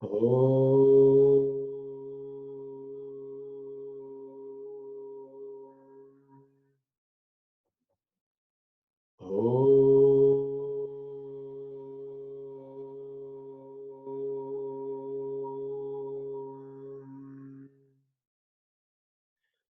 Om.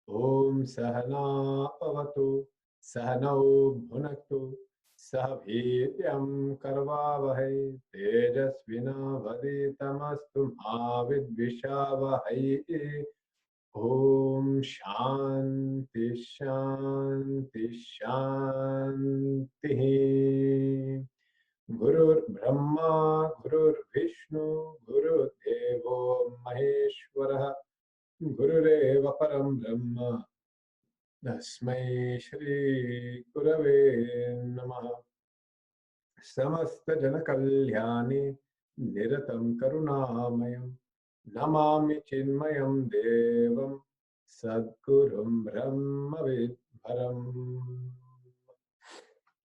Om Sahana Avatu Sahanau Bhunaktu Sahavidyam Karvavahai Tejasvina Vaditamastu Mavidvishavahai. Om Shanti Shanti Shanti. Gurur Brahma Gurur Vishnu Guru Devo Maheshwara Gurureva Param Brahma Tasmai Shri Gurave Namaha. Samasta Jana Kalyani Niratam Karunamayam Namami Chinmayam Devam Sadgurum Brahma Vidharam.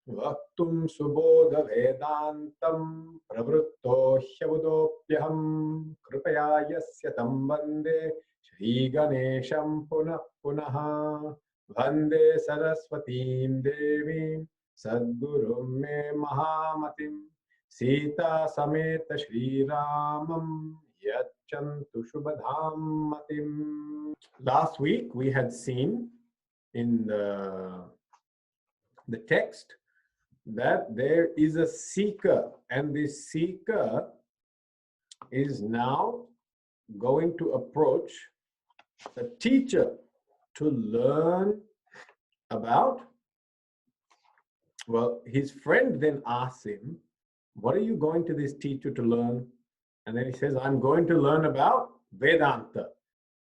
Vaktum Subodha Vedantam Pravritto Hyavudopyaham Kripaya Yasya Tam Vande Shri Ganesham Punah Punaha Vande Saraswatim Devim Sadgurum Me Mahamatim Sita Sameta Shri Ramam Yachantu Shubhadham Matim. Last week we had seen in the text that there is a seeker, and this seeker is now going to approach a teacher to learn about, well, his friend then asks him, what are you going to this teacher to learn? And then he says, I'm going to learn about Vedanta.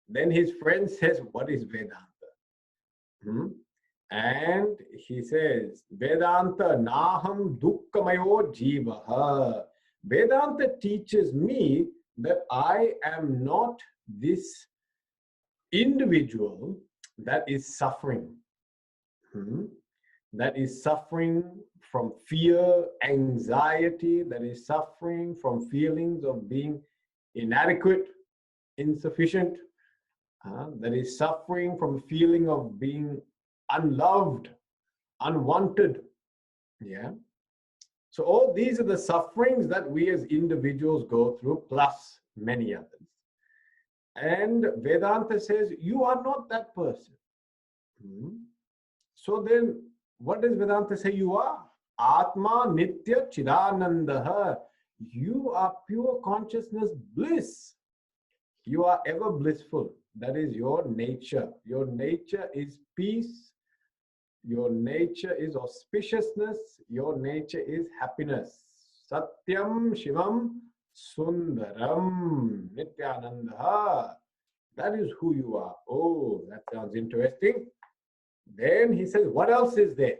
Then his friend says, what is Vedanta? And he says, Vedanta naham dukkhamayo jivaha. Vedanta teaches me that I am not this individual that is suffering. That is suffering from fear, anxiety, that is suffering from feelings of being inadequate, insufficient, that is suffering from a feeling of being unloved, unwanted. Yeah. So all these are the sufferings that we as individuals go through, plus many others. And Vedanta says, you are not that person. So then, what does Vedanta say you are? Atma Nitya Chidanandaha. You are pure consciousness bliss. You are ever blissful. That is your nature. Your nature is peace. Your nature is auspiciousness. Your nature is happiness. Satyam Shivam Sundaram Nityananda. That is who you are. Oh, that sounds interesting. Then he says, what else is there?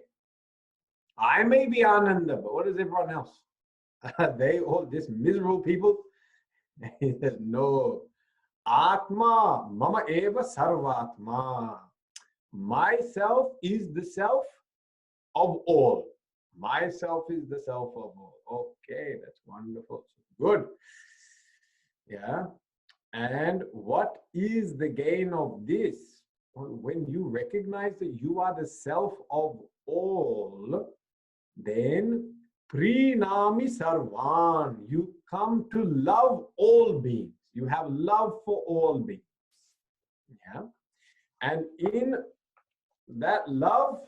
I may be Ananda, but what is everyone else? They all, this miserable people? He says, no. Atma mama eva sarvatma. Myself is the self of all. Myself is the self of all. Okay, that's wonderful. Good. Yeah. And what is the gain of this? When you recognize that you are the self of all, then prinami sarvan, you come to love all beings. You have love for all beings. Yeah. And in that love,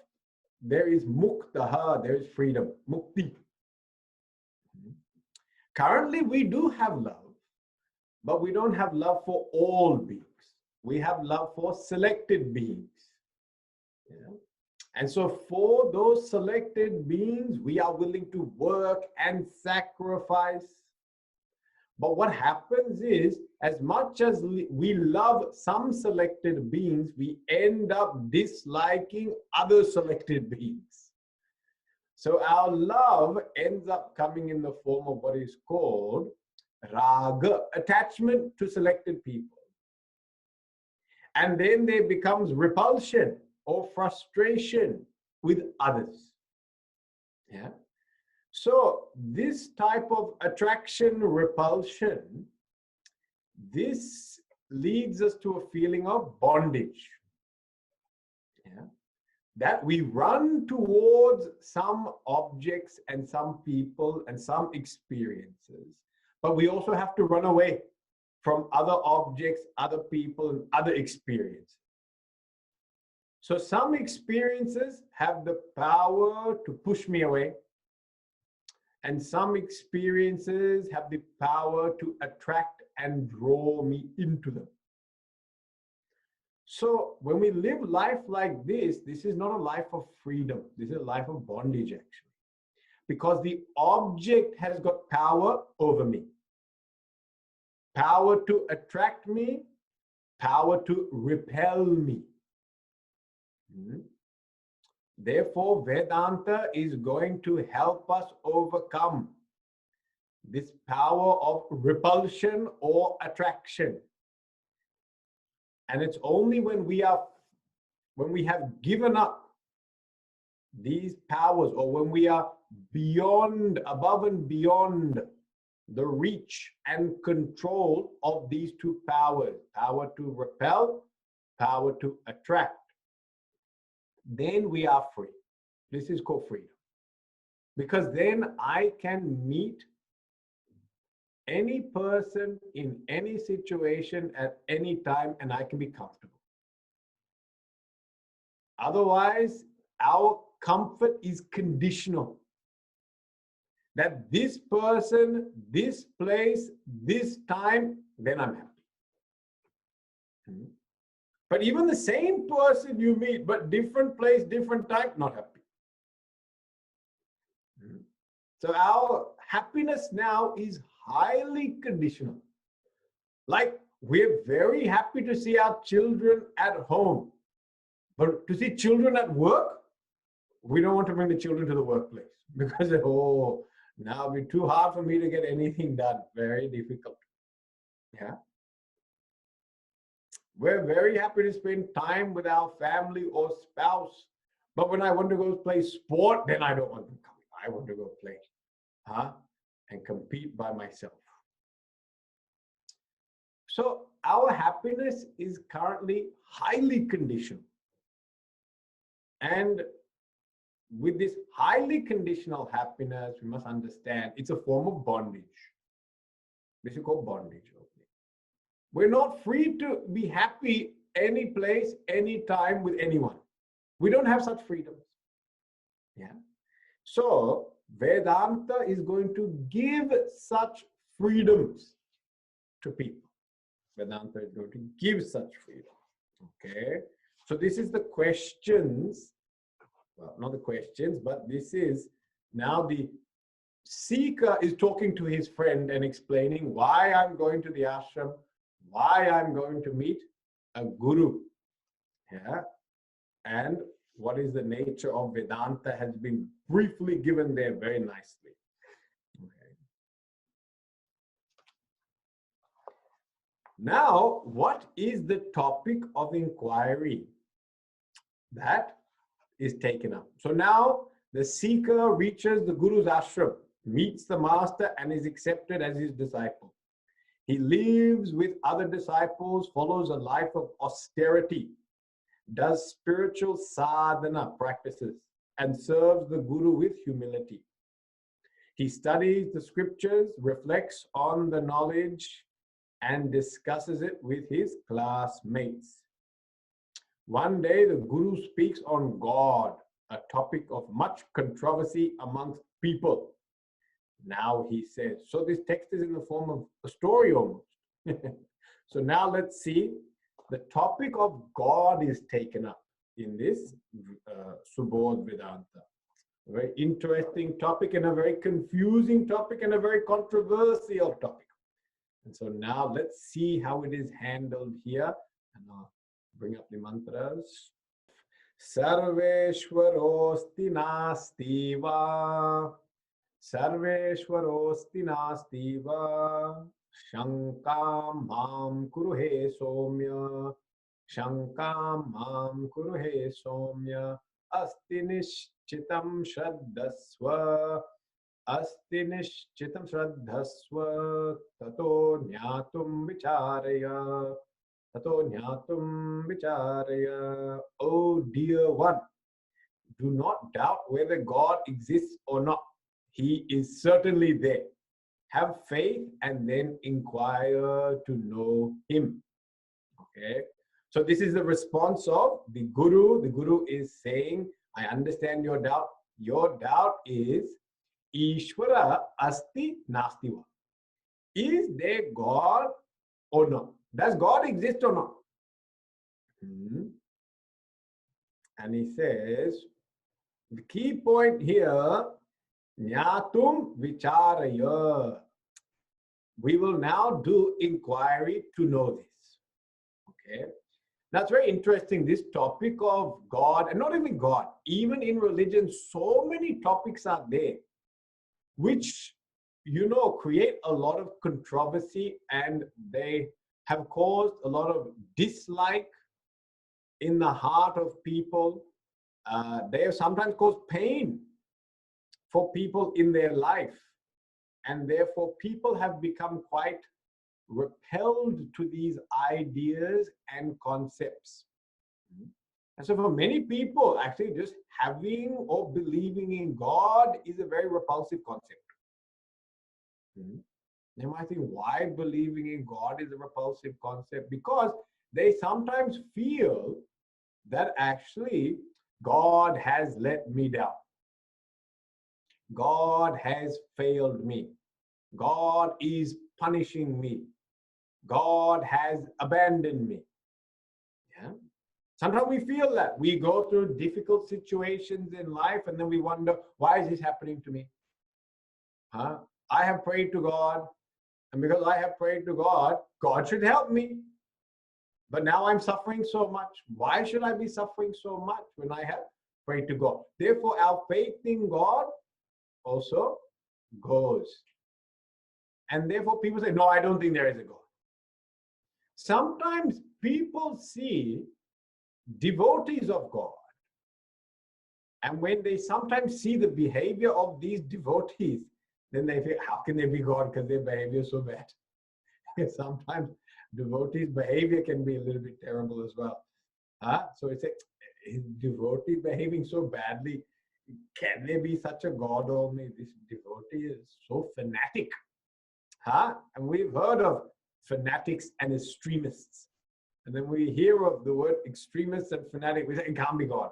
there is muktaha, there is freedom, mukti. Currently, we do have love, but we don't have love for all beings. We have love for selected beings. Yeah. And so for those selected beings, we are willing to work and sacrifice. But what happens is, as much as we love some selected beings, we end up disliking other selected beings. So our love ends up coming in the form of what is called raga, attachment to selected people. And then there becomes repulsion or frustration with others. Yeah. So this type of attraction, repulsion this leads us to a feeling of bondage. Yeah? That we run towards some objects and some people and some experiences, but we also have to run away from other objects, other people, and other experiences. So some experiences have the power to push me away, and some experiences have the power to attract and draw me into them. So when we live life like this is not a life of freedom. This is a life of bondage, actually. Because the object has got power over me. Power to attract me, power to repel me. Therefore, Vedanta is going to help us overcome this power of repulsion or attraction. And it's only when we have given up these powers, or when we are beyond, above and beyond the reach and control of these two powers, power to repel, power to attract, then we are free. This is called freedom. Because then I can meet any person in any situation at any time, and I can be comfortable. Otherwise, our comfort is conditional. That this person, this place, this time, then I'm happy. But even the same person you meet, but different place, different time, not happy. So our happiness now is highly conditional. Like, we're very happy to see our children at home, but to see children at work, we don't want to bring the children to the workplace because, oh, now it'll be too hard for me to get anything done. Very difficult. Yeah. We're very happy to spend time with our family or spouse, but when I want to go play sport, then I don't want them coming. I want to go play, and compete by myself. So our happiness is currently highly conditional. And with this highly conditional happiness, we must understand it's a form of bondage. This is called bondage. We're not free to be happy any place, any time with anyone. We don't have such freedoms. Yeah. So Vedanta is going to give such freedoms to people. Vedanta is going to give such freedom. Okay. So this is the questions. Well, not the questions, but this is now the seeker is talking to his friend and explaining why I'm going to the ashram, why I'm going to meet a guru. Yeah. And what is the nature of Vedanta has been briefly given there very nicely. Okay. Now, what is the topic of inquiry that is taken up? So now the seeker reaches the Guru's ashram, meets the master, and is accepted as his disciple. He lives with other disciples, follows a life of austerity, does spiritual sadhana practices, and serves the Guru with humility. He studies the scriptures, reflects on the knowledge, and discusses it with his classmates. One day, the Guru speaks on God, a topic of much controversy amongst people. Now he says, so this text is in the form of a story almost. So now let's see, the topic of God is taken up in this Subodha Vedanta. A very interesting topic and a very confusing topic and a very controversial topic. And so now let's see how it is handled here. And I'll bring up the mantras. Sarveshwarosti nasti va. Sarveshwarosti nasti va. Shankam mam kuruhe somya. Shankam mam kuruhe somya. Asti nishchitam shaddasva. asti nishchitam shraddhasva tato jnatum vicharaya. Tato jnatum vicharaya. Oh dear one, do not doubt whether God exists or not. He is certainly there. Have faith and then inquire to know him. Okay. So this is the response of the Guru. The Guru is saying, I understand your doubt. Your doubt is Ishvara asti nastiva. Is there God or not? Does God exist or not? And he says, the key point here, Jnatum vicharaya. We will now do inquiry to know this. Okay. Now it's very interesting, this topic of God, and not even God, even in religion, so many topics are there, which, create a lot of controversy, and they have caused a lot of dislike in the heart of people. They have sometimes caused pain for people in their life. And therefore, people have become quite repelled to these ideas and concepts. And so for many people, actually just having or believing in God is a very repulsive concept. They might think, why believing in God is a repulsive concept? Because they sometimes feel that actually God has let me down. God has failed me. God is punishing me. God has abandoned me. Yeah. Sometimes we feel that. We go through difficult situations in life and then we wonder, why is this happening to me? I have prayed to God, and because I have prayed to God, God should help me. But now I'm suffering so much. Why should I be suffering so much when I have prayed to God? Therefore, our faith in God also goes. And therefore, people say, no, I don't think there is a God. Sometimes people see devotees of God, and when they sometimes see the behavior of these devotees, then they feel, how can they be God? Because their behavior is so bad. Sometimes devotees' behavior can be a little bit terrible as well. So it's a devotee behaving so badly. Can there be such a God only? This devotee is so fanatic. And we've heard of fanatics and extremists. And then we hear of the word extremists and fanatic, we say it can't be God.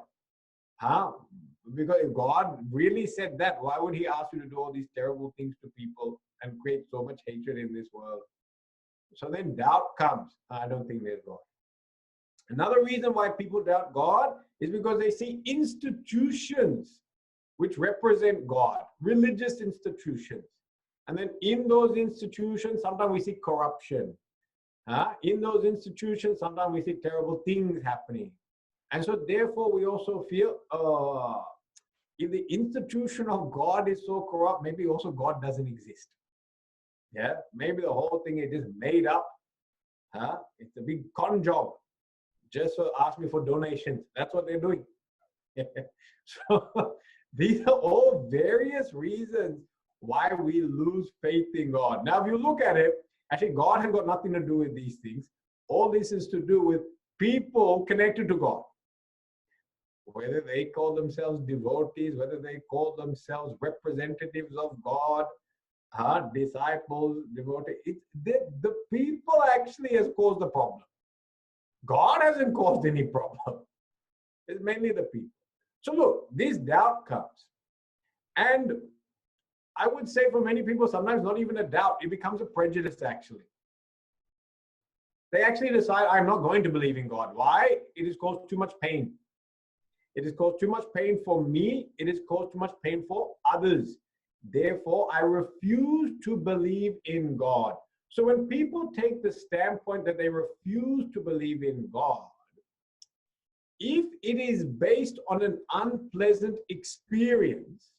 Because if God really said that, why would he ask you to do all these terrible things to people and create so much hatred in this world? So then doubt comes. I don't think there's God. Another reason why people doubt God is because they see institutions which represent God, religious institutions. And then in those institutions, sometimes we see corruption. In those institutions, sometimes we see terrible things happening. And so therefore, we also feel, if the institution of God is so corrupt, maybe also God doesn't exist. Yeah, maybe the whole thing is just made up. It's a big con job. Just ask me for donations. That's what they're doing. So these are all various reasons why we lose faith in God. Now, if you look at it, actually, God has got nothing to do with these things. All this is to do with people connected to God. Whether they call themselves devotees, whether they call themselves representatives of God, disciples, devotees, the people actually has caused the problem. God hasn't caused any problem. It's mainly the people. So look, this doubt comes. And I would say for many people, sometimes not even a doubt, it becomes a prejudice actually. They actually decide, I'm not going to believe in God. Why? It has caused too much pain. It has caused too much pain for me. It has caused too much pain for others. Therefore, I refuse to believe in God. So when people take the standpoint that they refuse to believe in God, if it is based on an unpleasant experience,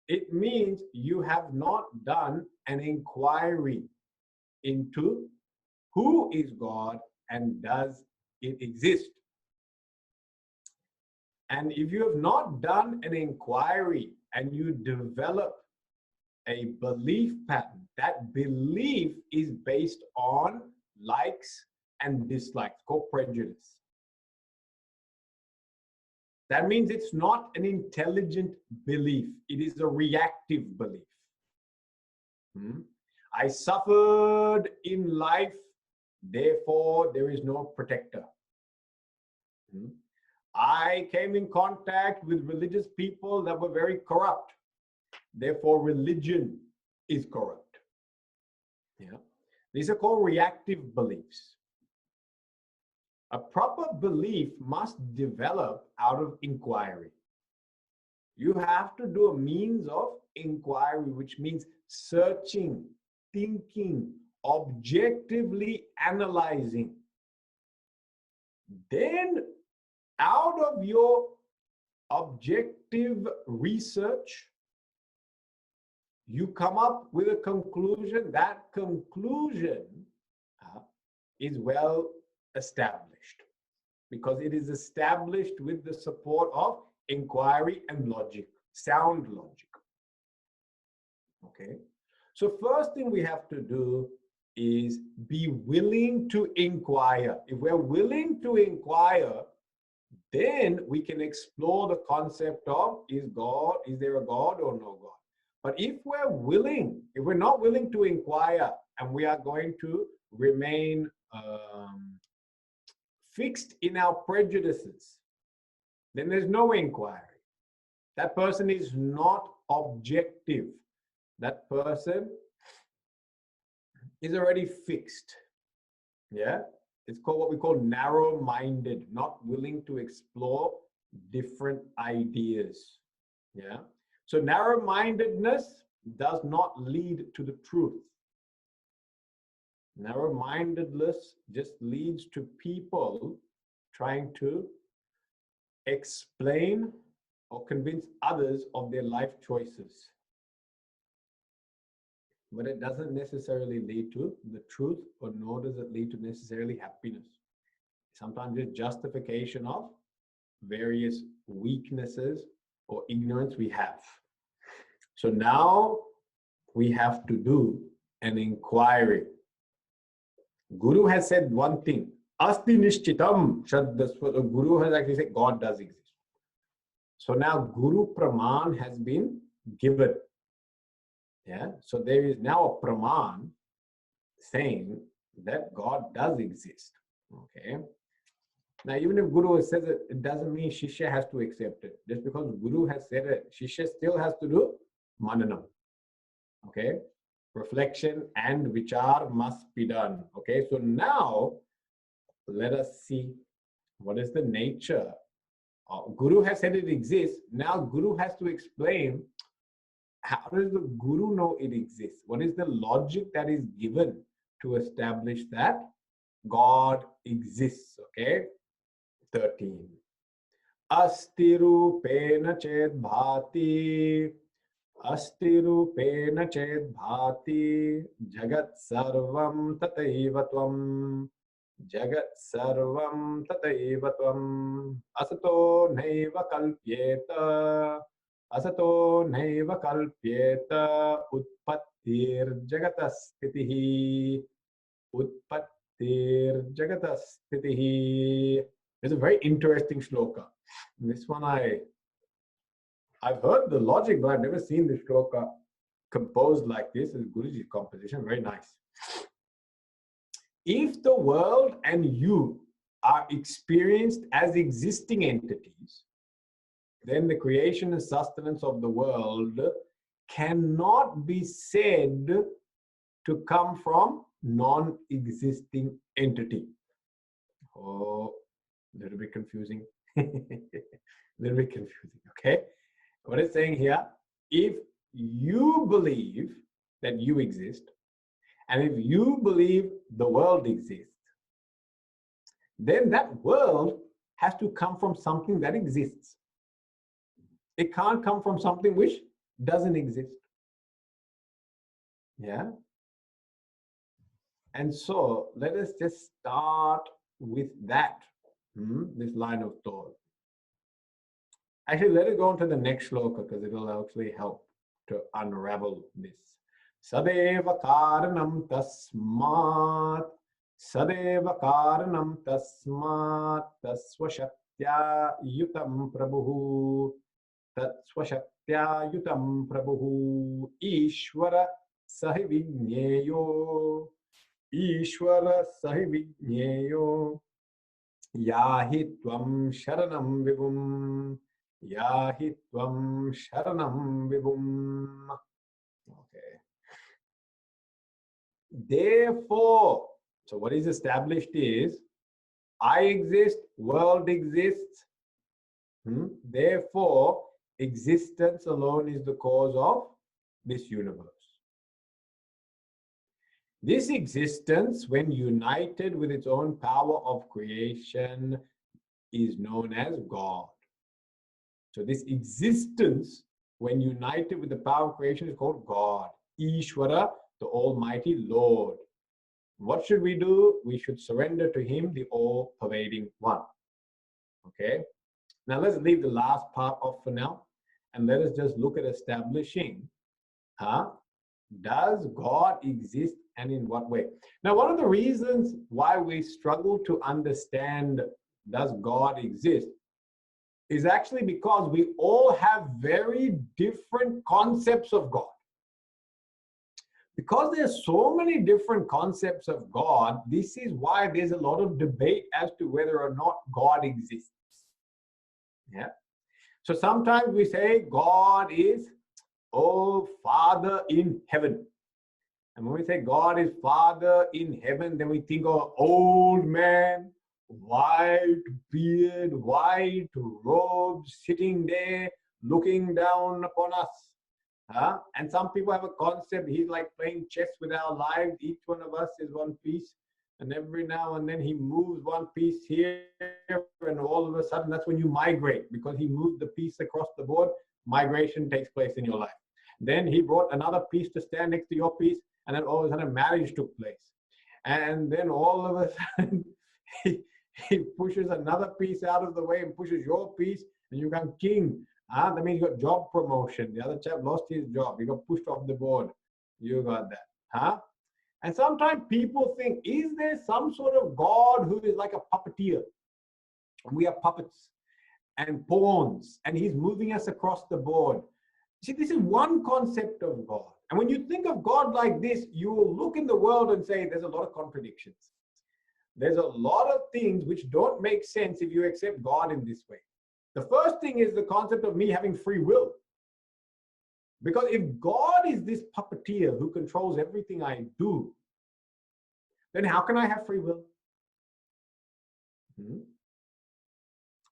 it means you have not done an inquiry into who is God and does it exist. And if you have not done an inquiry and you develop a belief pattern. That belief is based on likes and dislikes, called prejudice. That means it's not an intelligent belief. It is a reactive belief. I suffered in life, therefore there is no protector. I came in contact with religious people that were very corrupt. Therefore, religion is corrupt. Yeah. These are called reactive beliefs. A proper belief must develop out of inquiry. You have to do a means of inquiry, which means searching, thinking, objectively analyzing. Then, out of your objective research, you come up with a conclusion. That conclusion is well established because it is established with the support of inquiry and logic, sound logic. Okay, so first thing we have to do is be willing to inquire. If we're willing to inquire, then we can explore the concept of is there a God or no God? But if we're not willing to inquire and we are going to remain fixed in our prejudices, then there's no inquiry. That person is not objective. That person is already fixed. Yeah? It's called what we call narrow-minded, not willing to explore different ideas. Yeah? So narrow-mindedness does not lead to the truth. Narrow-mindedness just leads to people trying to explain or convince others of their life choices. But it doesn't necessarily lead to the truth, or nor does it lead to necessarily happiness. Sometimes it's justification of various weaknesses or ignorance we have. So now we have to do an inquiry. Guru has said one thing. Asti nishchitam shaddasva. The Guru has actually said God does exist. So now Guru Praman has been given. Yeah. So there is now a Praman saying that God does exist. Okay. Now, even if Guru says it, it doesn't mean Shishya has to accept it. Just because Guru has said it, Shishya still has to do mananam. Okay. Reflection and vichar must be done. Okay. So now let us see what is the nature. Guru has said it exists. Now Guru has to explain, how does the Guru know it exists? What is the logic that is given to establish that God exists? Okay. 13. Asti rupena ched bhati. Asti rupena ched bhati. Jagat sarvam tataiva tvam. Jagat sarvam tataiva tvam. Asato naiva kalpyeta. Asato naiva kalpyeta. Utpattir jagatasthitihi. Utpattir jagatasthitihi. It's a very interesting shloka. This one I've heard the logic, but I've never seen the shloka composed like this. It's Guruji's composition, very nice. If the world and you are experienced as existing entities, then the creation and sustenance of the world cannot be said to come from non-existing entity. Oh, a little bit confusing. Okay? What it's saying here, if you believe that you exist, and if you believe the world exists, then that world has to come from something that exists. It can't come from something which doesn't exist. Yeah? And so let us just start with that, this line of thought. Actually, let us go on to the next shloka because it will actually help. to unravel this. Sadeva karanam tasmat, Sadeva karanam tasmat, tasvashaktya yutam prabhu, tatsvashaktya yutam prabhu, Ishvara sahivigneyo, Ishvara sahivigneyo, Yahi tvam sharanam vibhum, Yahi tvam sharanam vibhum. Okay. Therefore, so what is established is, I exist, world exists. Therefore, existence alone is the cause of this universe. This existence, when united with its own power of creation, is known as God. So this existence, when united with the power of creation, is called God. Ishvara, the Almighty Lord. What should we do? We should surrender to Him, the all-pervading one. Okay? Now let's leave the last part off for now, and let us just look at establishing, does God exist and in what way? Now, one of the reasons why we struggle to understand does God exist is actually because we all have very different concepts of God. Because there's so many different concepts of God, this is why there's a lot of debate as to whether or not God exists. Yeah. So sometimes we say God is, oh, Father in heaven. And when we say God is Father in heaven, then we think of old man, white beard, white robes, sitting there, looking down upon us. And some people have a concept, he's like playing chess with our lives. Each one of us is one piece. And every now and then he moves one piece here, and all of a sudden that's when you migrate, because he moved the piece across the board. Migration takes place in your life. Then he brought another piece to stand next to your piece, and then all of a sudden marriage took place. And then all of a sudden he pushes another piece out of the way and pushes your piece, and you become king. That means you got job promotion. The other chap lost his job. He got pushed off the board. You got that. And sometimes people think, is there some sort of God who is like a puppeteer? We are puppets and pawns, and he's moving us across the board. See, this is one concept of God. And when you think of God like this, you will look in the world and say, there's a lot of contradictions. There's a lot of things which don't make sense if you accept God in this way. The first thing is the concept of me having free will. Because if God is this puppeteer who controls everything I do, then how can I have free will?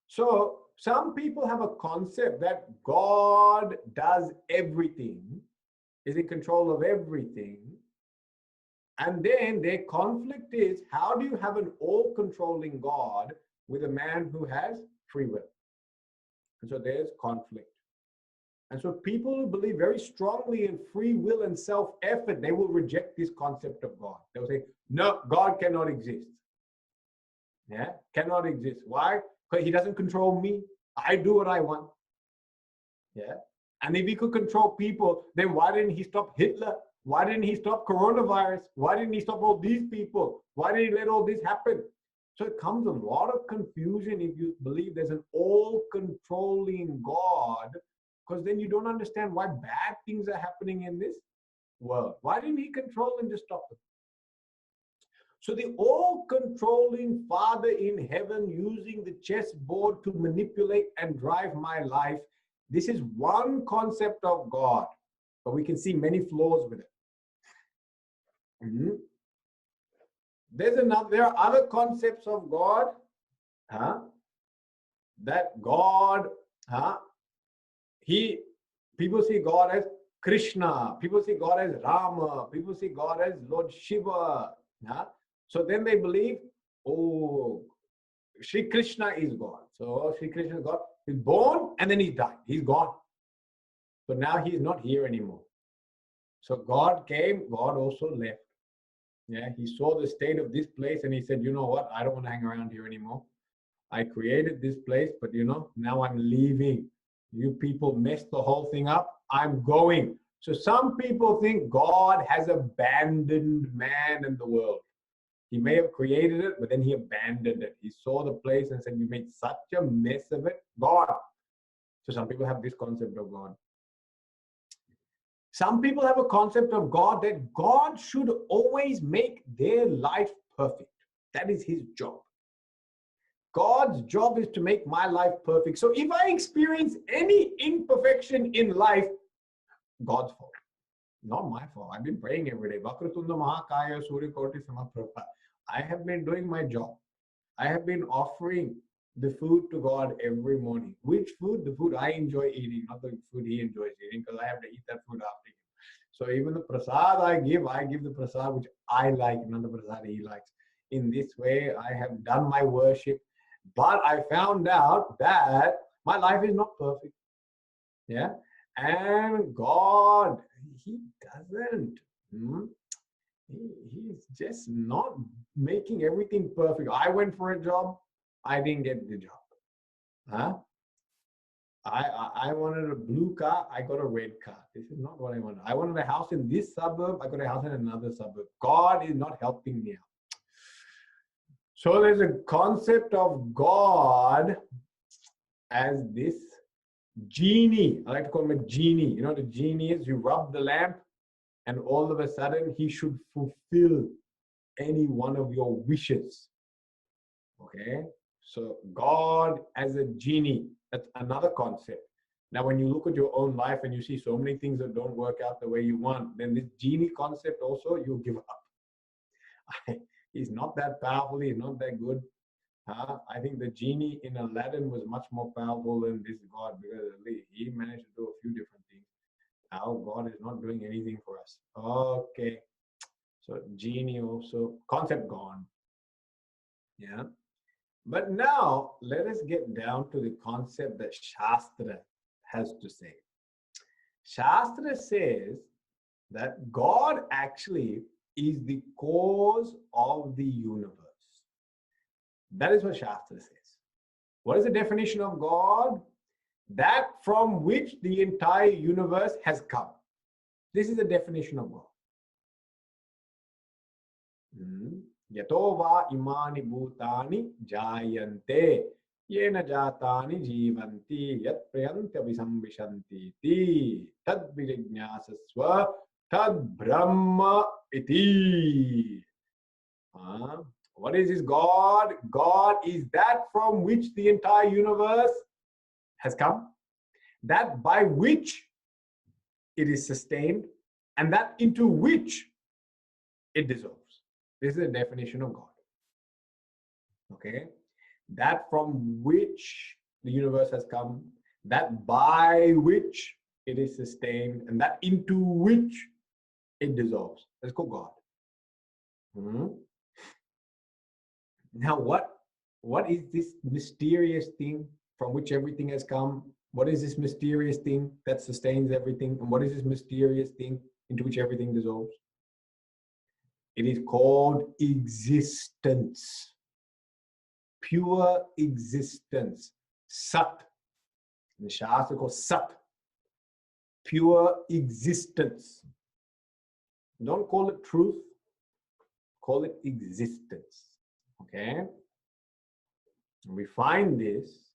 So some people have a concept that God does everything, is in control of everything. And then their conflict is, how do you have an all-controlling God with a man who has free will? And so there's conflict. And so people who believe very strongly in free will and self-effort, they will reject this concept of God. They will say, no, God cannot exist. Yeah, cannot exist. Why? Because he doesn't control me. I do what I want. Yeah. And if he could control people, then why didn't he stop Hitler? Why didn't he stop coronavirus? Why didn't he stop all these people? Why did he let all this happen? So it comes a lot of confusion if you believe there's an all-controlling God, because then you don't understand why bad things are happening in this world. Why didn't he control and just stop them? So the all-controlling Father in heaven using the chessboard to manipulate and drive my life, this is one concept of God, but we can see many flaws with it. There are other concepts of God, that God, people see God as Krishna, people see God as Rama, people see God as Lord Shiva. So then they believe, oh, Sri Krishna is God. So Sri Krishna is God. He's born and then he died. He's gone. So now he's not here anymore. So God came, God also left. Yeah, he saw the state of this place and he said, you know what? I don't want to hang around here anymore. I created this place, but now I'm leaving. You people messed the whole thing up. I'm going. So some people think God has abandoned man and the world. He may have created it, but then he abandoned it. He saw the place and said, you made such a mess of it, God. So some people have this concept of God. Some people have a concept of God that God should always make their life perfect. That is his job. God's job is to make my life perfect. So if I experience any imperfection in life, God's fault, not my fault. I've been praying every day. Vakratunda Mahakaya Suryakoti Samaprabha. I have been doing my job. I have been offering the food to God every morning. Which food? The food I enjoy eating, not the food he enjoys eating, because I have to eat that food after him. So even the prasad I give the prasad which I like, not the prasad he likes. In this way, I have done my worship. But I found out that my life is not perfect. Yeah. And God, he doesn't. He's just not making everything perfect. I went for a job. I didn't get the job. Huh? I wanted a blue car. I got a red car. This is not what I wanted. I wanted a house in this suburb. I got a house in another suburb. God is not helping me out. So there's a concept of God as this genie. I like to call him a genie. You know what a genie is? You rub the lamp and all of a sudden he should fulfill any one of your wishes. Okay? So God as a genie, that's another concept. Now, when you look at your own life and you see so many things that don't work out the way you want, then this genie concept also, you give up. He's not that powerful. He's not that good. I think the genie in Aladdin was much more powerful than this God, because he managed to do a few different things. Now God is not doing anything for us. Okay. So genie also, concept gone. Yeah. But now let us get down to the concept that Shastra has to say. Shastra says that God actually is the cause of the universe. That is what Shastra says. What is the definition of God? That from which the entire universe has come. This is the definition of God. Yato va imani bhutani jayante yena jatani jivanti yat prayanta visambishanti ti tad vijñāsasva tad brahma iti. What is this God? God is that from which the entire universe has come, that by which it is sustained, and that into which it dissolves. This is the definition of God. Okay? That from which the universe has come, that by which it is sustained, and that into which it dissolves. Let's call God. Now, what is this mysterious thing from which everything has come? What is this mysterious thing that sustains everything? And what is this mysterious thing into which everything dissolves? It is called existence. Pure existence. Sat. In the Shastra called Sat. Pure existence. Don't call it truth. Call it existence. Okay? And we find this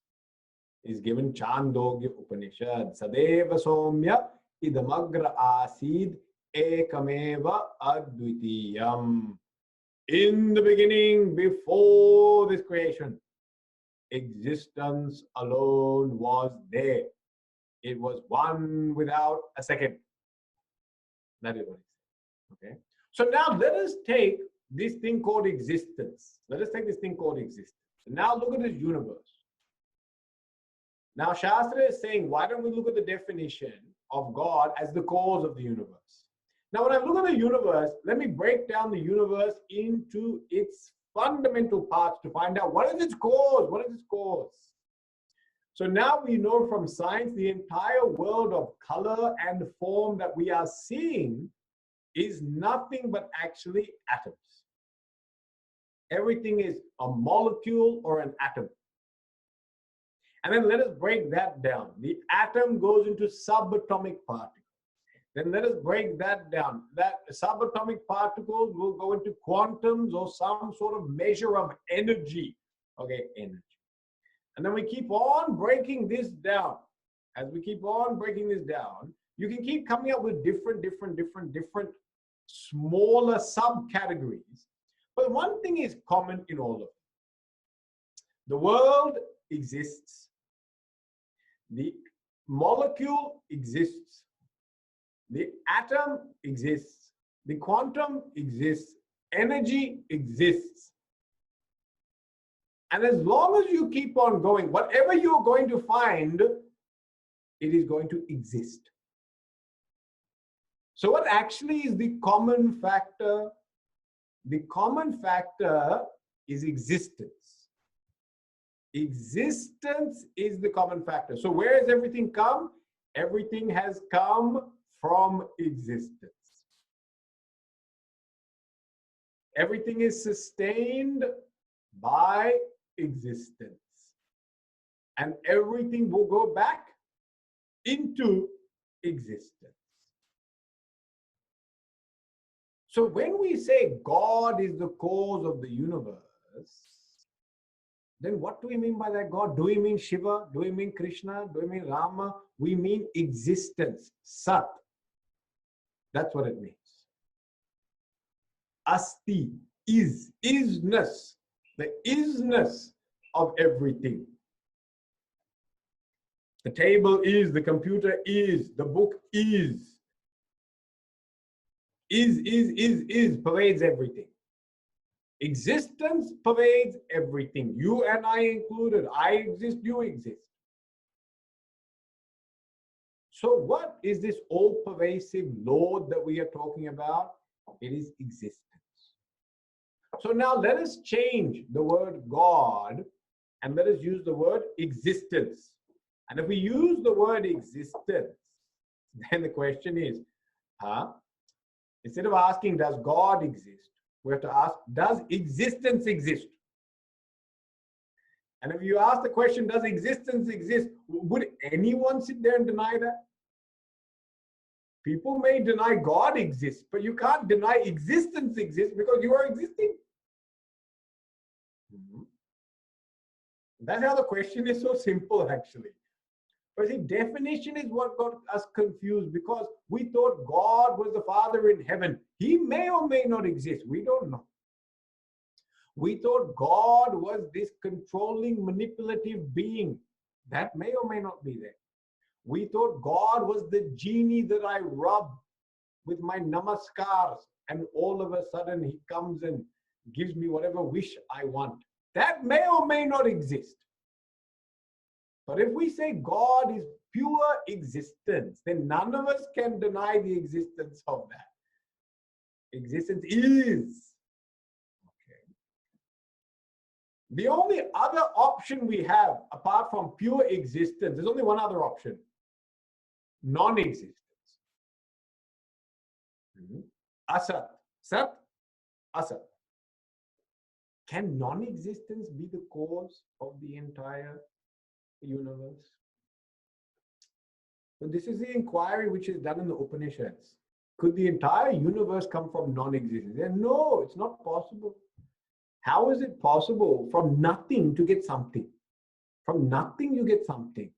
is given Chandogya Upanishad. Sadeva Somya idamagra asid ekameva advitiyam. In the beginning, before this creation, existence alone was there. It was one without a second. That is what it says. Okay? So now let us take this thing called existence. Let us take this thing called existence. Now look at this universe. Now Shastra is saying, why don't we look at the definition of God as the cause of the universe? Now when I look at the universe, let me break down the universe into its fundamental parts to find out what is its cause? What is its cause? So now we know from science the entire world of color and form that we are seeing is nothing but actually atoms. Everything is a molecule or an atom. And then let us break that down. The atom goes into subatomic particles. Then let us break that down. That subatomic particles will go into quantums or some sort of measure of energy. Okay, energy. And then we keep on breaking this down. As we keep on breaking this down, you can keep coming up with different smaller subcategories. But one thing is common in all of them. The world exists. The molecule exists. The atom exists. The quantum exists. Energy exists. And as long as you keep on going, whatever you're going to find, it is going to exist. So what actually is the common factor? The common factor is existence. Existence is the common factor. So where has everything come? Everything has come from existence. Everything is sustained by existence. And everything will go back into existence. So when we say God is the cause of the universe, then what do we mean by that God? Do we mean Shiva? Do we mean Krishna? Do we mean Rama? We mean existence, Sat. That's what it means. Asti, isness, the isness of everything. The table is, the computer is, the book is. Is pervades everything. Existence pervades everything. You and I included. I exist, you exist. So what is this all-pervasive Lord that we are talking about? It is existence. So now let us change the word God and let us use the word existence. And if we use the word existence, then the question is, instead of asking, does God exist? We have to ask, does existence exist? And if you ask the question, does existence exist? Would anyone sit there and deny that? People may deny God exists, but you can't deny existence exists because you are existing. That's how the question is so simple, actually. But see, definition is what got us confused because we thought God was the Father in heaven. He may or may not exist. We don't know. We thought God was this controlling, manipulative being. That may or may not be there. We thought God was the genie that I rub with my namaskars, and all of a sudden he comes and gives me whatever wish I want. That may or may not exist. But if we say God is pure existence, then none of us can deny the existence of that. Existence is. Okay. The only other option we have, apart from pure existence, there's only one other option. Non-existence. Asat. Sat. Asat. Can non-existence be the cause of the entire universe? So this is the inquiry which is done in the Upanishads. Could the entire universe come from non-existence? And no, it's not possible. How is it possible from nothing to get something? From nothing you get something.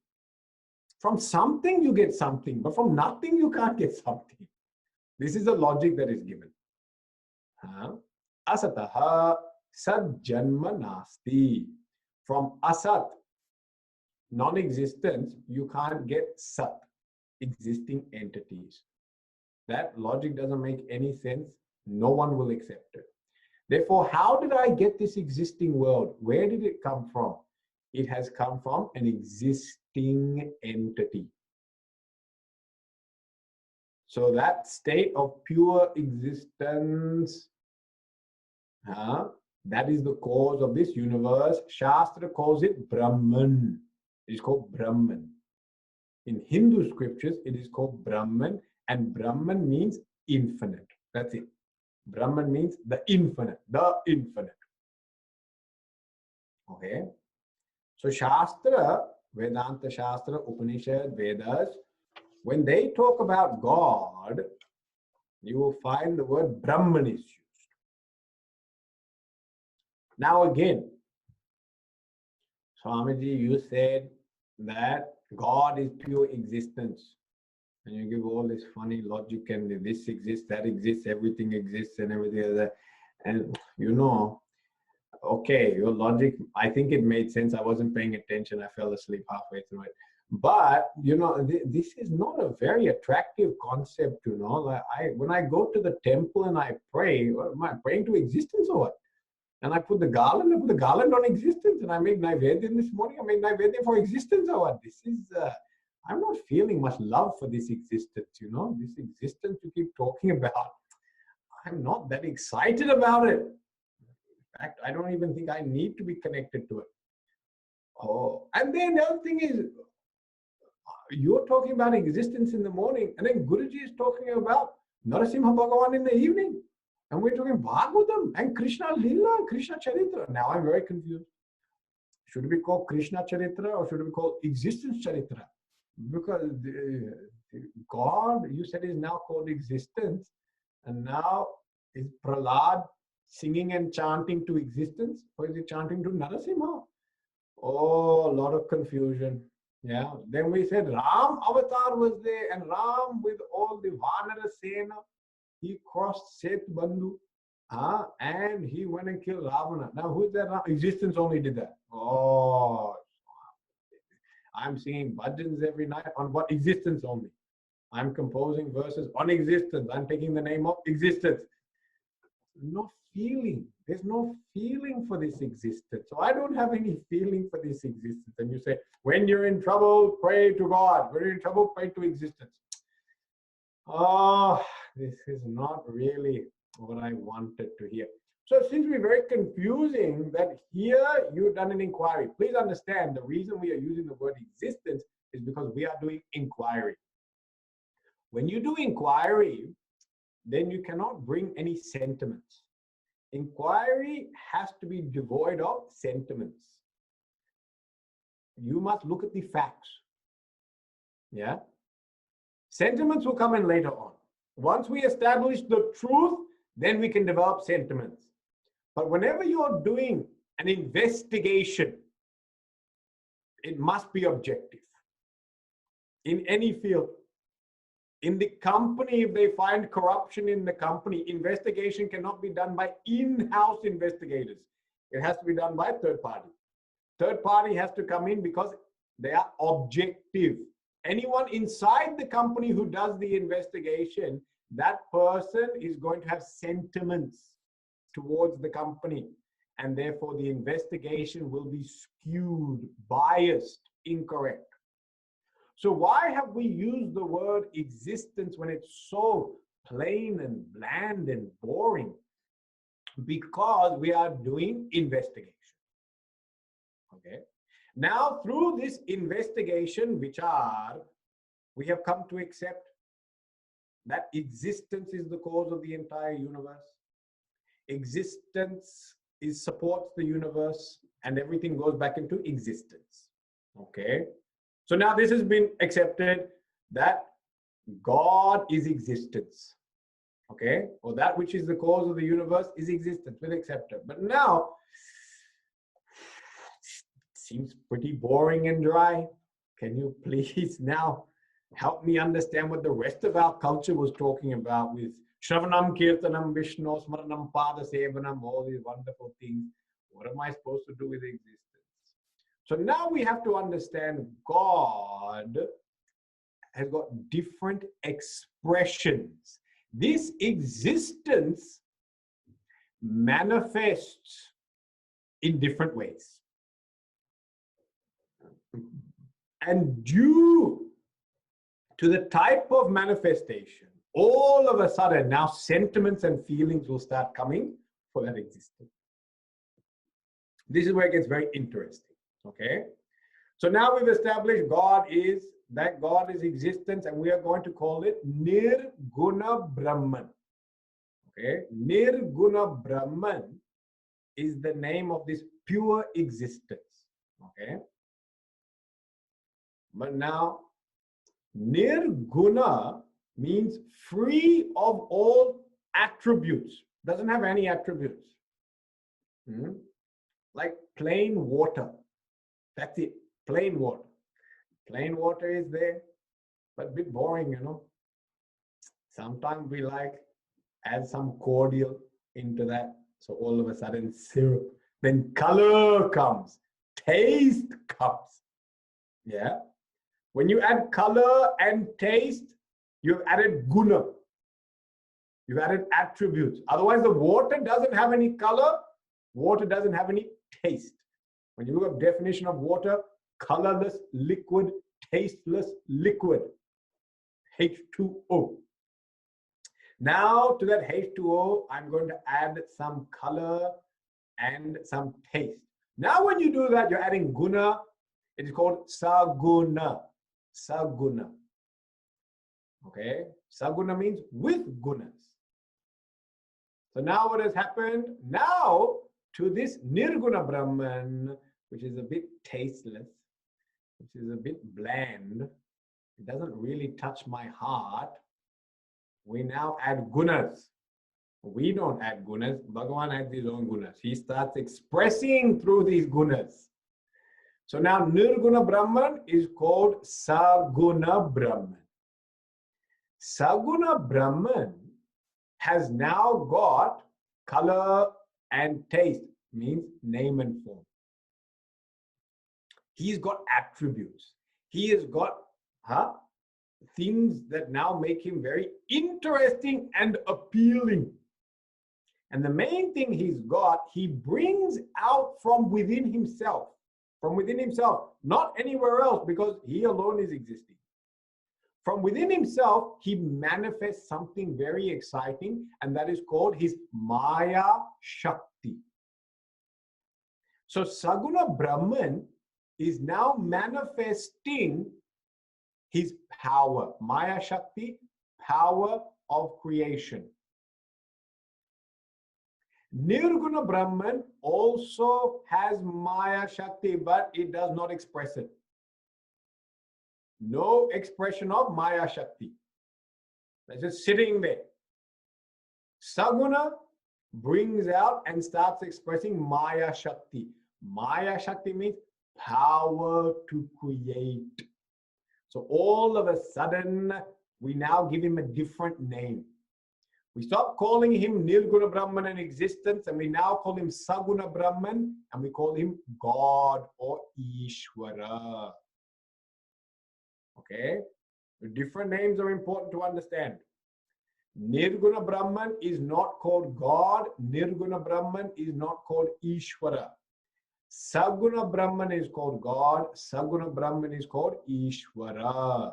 From something you get something, but from nothing you can't get something. This is the logic that is given. Asataha sad janma nasti. From asat, non-existence, you can't get sat, existing entities. That logic doesn't make any sense. No one will accept it. Therefore, how did I get this existing world? Where did it come from? It has come from an existing entity. So that state of pure existence, that is the cause of this universe. Shastra calls it Brahman. It is called Brahman. In Hindu scriptures, it is called Brahman, and Brahman means infinite. That's it. Brahman means the infinite, the infinite. Okay. So Shastra, Vedanta Shastra, Upanishad, Vedas, When they talk about God, you will find the word Brahman is used. Now again, Swamiji, you said that God is pure existence. And you give all this funny logic and this exists, that exists, everything exists and everything like that. And you know, okay, your logic, I think it made sense. I wasn't paying attention. I fell asleep halfway through it. But, you know, this is not a very attractive concept, you know. Like when I go to the temple and I pray, am I praying to existence or what? And I put the garland on existence, and I make Naivedya this morning. I make Naivedya for existence or what? This is, I'm not feeling much love for this existence, you know. This existence you keep talking about, I'm not that excited about it. In fact, I don't even think I need to be connected to it. Oh, and then the other thing is, you're talking about existence in the morning, and then Guruji is talking about Narasimha Bhagavan in the evening. And we're talking Bhagavatam and Krishna Lila, Krishna Charitra. Now I'm very confused. Should it be called Krishna Charitra or should it be called Existence Charitra? Because God, you said, is now called existence. And now is Prahlad singing and chanting to existence? Or is he chanting to Narasimha? Oh, a lot of confusion. Yeah. Then we said Ram Avatar was there, and Ram with all the Vanara Sena, he crossed Set Bandhu, and he went and killed Ravana. Now, who's that? Existence only did that. Oh, I'm singing bhajans every night on what? Existence only. I'm composing verses on existence. I'm taking the name of existence. No feeling. There's no feeling for this existence. So I don't have any feeling for this existence. And you say, when you're in trouble, pray to God. When you're in trouble, pray to existence. Oh, this is not really what I wanted to hear. So it seems to be very confusing that here you've done an inquiry. Please understand the reason we are using the word existence is because we are doing inquiry. When you do inquiry, then you cannot bring any sentiments. Inquiry has to be devoid of sentiments. You must look at the facts. Yeah? Sentiments will come in later on. Once we establish the truth, then we can develop sentiments. But whenever you're doing an investigation, it must be objective. In any field. In the company, if they find corruption in the company, investigation cannot be done by in-house investigators. It has to be done by third party. Third party has to come in because they are objective. Anyone inside the company who does the investigation, that person is going to have sentiments towards the company. And therefore, the investigation will be skewed, biased, incorrect. So why have we used the word existence when it's so plain and bland and boring? Because we are doing investigation. Okay. Now, through this investigation, we have come to accept that existence is the cause of the entire universe. Existence supports the universe, and everything goes back into existence. Okay. So now this has been accepted that God is existence. Okay. Or that which is the cause of the universe is existence. We'll accept it. But now, seems pretty boring and dry. Can you please now help me understand what the rest of our culture was talking about with Shravanam, Kirtanam, Vishnu, Smaranam, Pada Sevanam, all these wonderful things? What am I supposed to do with existence? So now we have to understand God has got different expressions. This existence manifests in different ways. And due to the type of manifestation, all of a sudden now sentiments and feelings will start coming for that existence. This is where it gets very interesting. Okay. So now we've established God is existence, and we are going to call it Nirguna Brahman. Okay. Nirguna Brahman is the name of this pure existence. Okay. But now Nirguna means free of all attributes. Doesn't have any attributes. Like plain water. That's it. Plain water. Plain water is there, but a bit boring, you know. Sometimes we like add some cordial into that. So all of a sudden syrup. Then color comes. Taste comes. Yeah. When you add color and taste, you've added guna. You've added attributes. Otherwise, the water doesn't have any color. Water doesn't have any taste. When you look at definition of water, colorless liquid, tasteless liquid, H2O. Now to that H2O, I'm going to add some color and some taste. Now when you do that, you're adding guna. It is called saguna. Saguna. Okay? Saguna means with gunas. So now what has happened? Now to this Nirguna Brahman, which is a bit tasteless, which is a bit bland, it doesn't really touch my heart, we now add gunas. We don't add gunas. Bhagavan adds his own gunas. He starts expressing through these gunas. So now Nirguna Brahman is called Saguna Brahman. Saguna Brahman has now got color and taste, means name and form. He's got attributes. He has got things that now make him very interesting and appealing. And the main thing he's got, he brings out from within himself. From within himself, not anywhere else, because he alone is existing. From within himself, he manifests something very exciting, and that is called his Maya Shakti. So Saguna Brahman is now manifesting his power. Maya Shakti, power of creation. Nirguna Brahman also has Maya Shakti, but it does not express it. No expression of Maya Shakti. It's just sitting there. Saguna brings out and starts expressing Maya Shakti. Maya Shakti means power to create. So all of a sudden, we now give him a different name. We stop calling him Nirguna Brahman in existence, and we now call him Saguna Brahman, and we call him God or Ishvara. Okay? The different names are important to understand. Nirguna Brahman is not called God. Nirguna Brahman is not called Ishvara. Saguna Brahman is called God. Saguna Brahman is called Ishvara.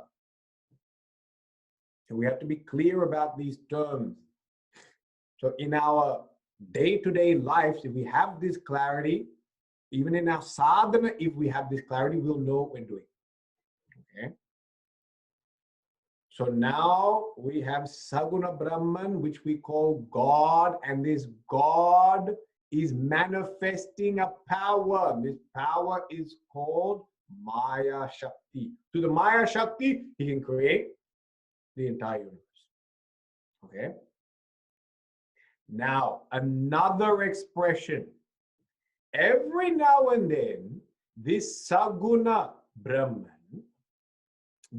So we have to be clear about these terms. So in our day-to-day lives, if we have this clarity, even in our sadhana, if we have this clarity, we'll know what we're doing. Okay? So now we have Saguna Brahman, which we call God, and this God is manifesting a power. This power is called Maya Shakti. To the Maya Shakti, he can create the entire universe. Okay? Now, another expression. Every now and then, this Saguna Brahman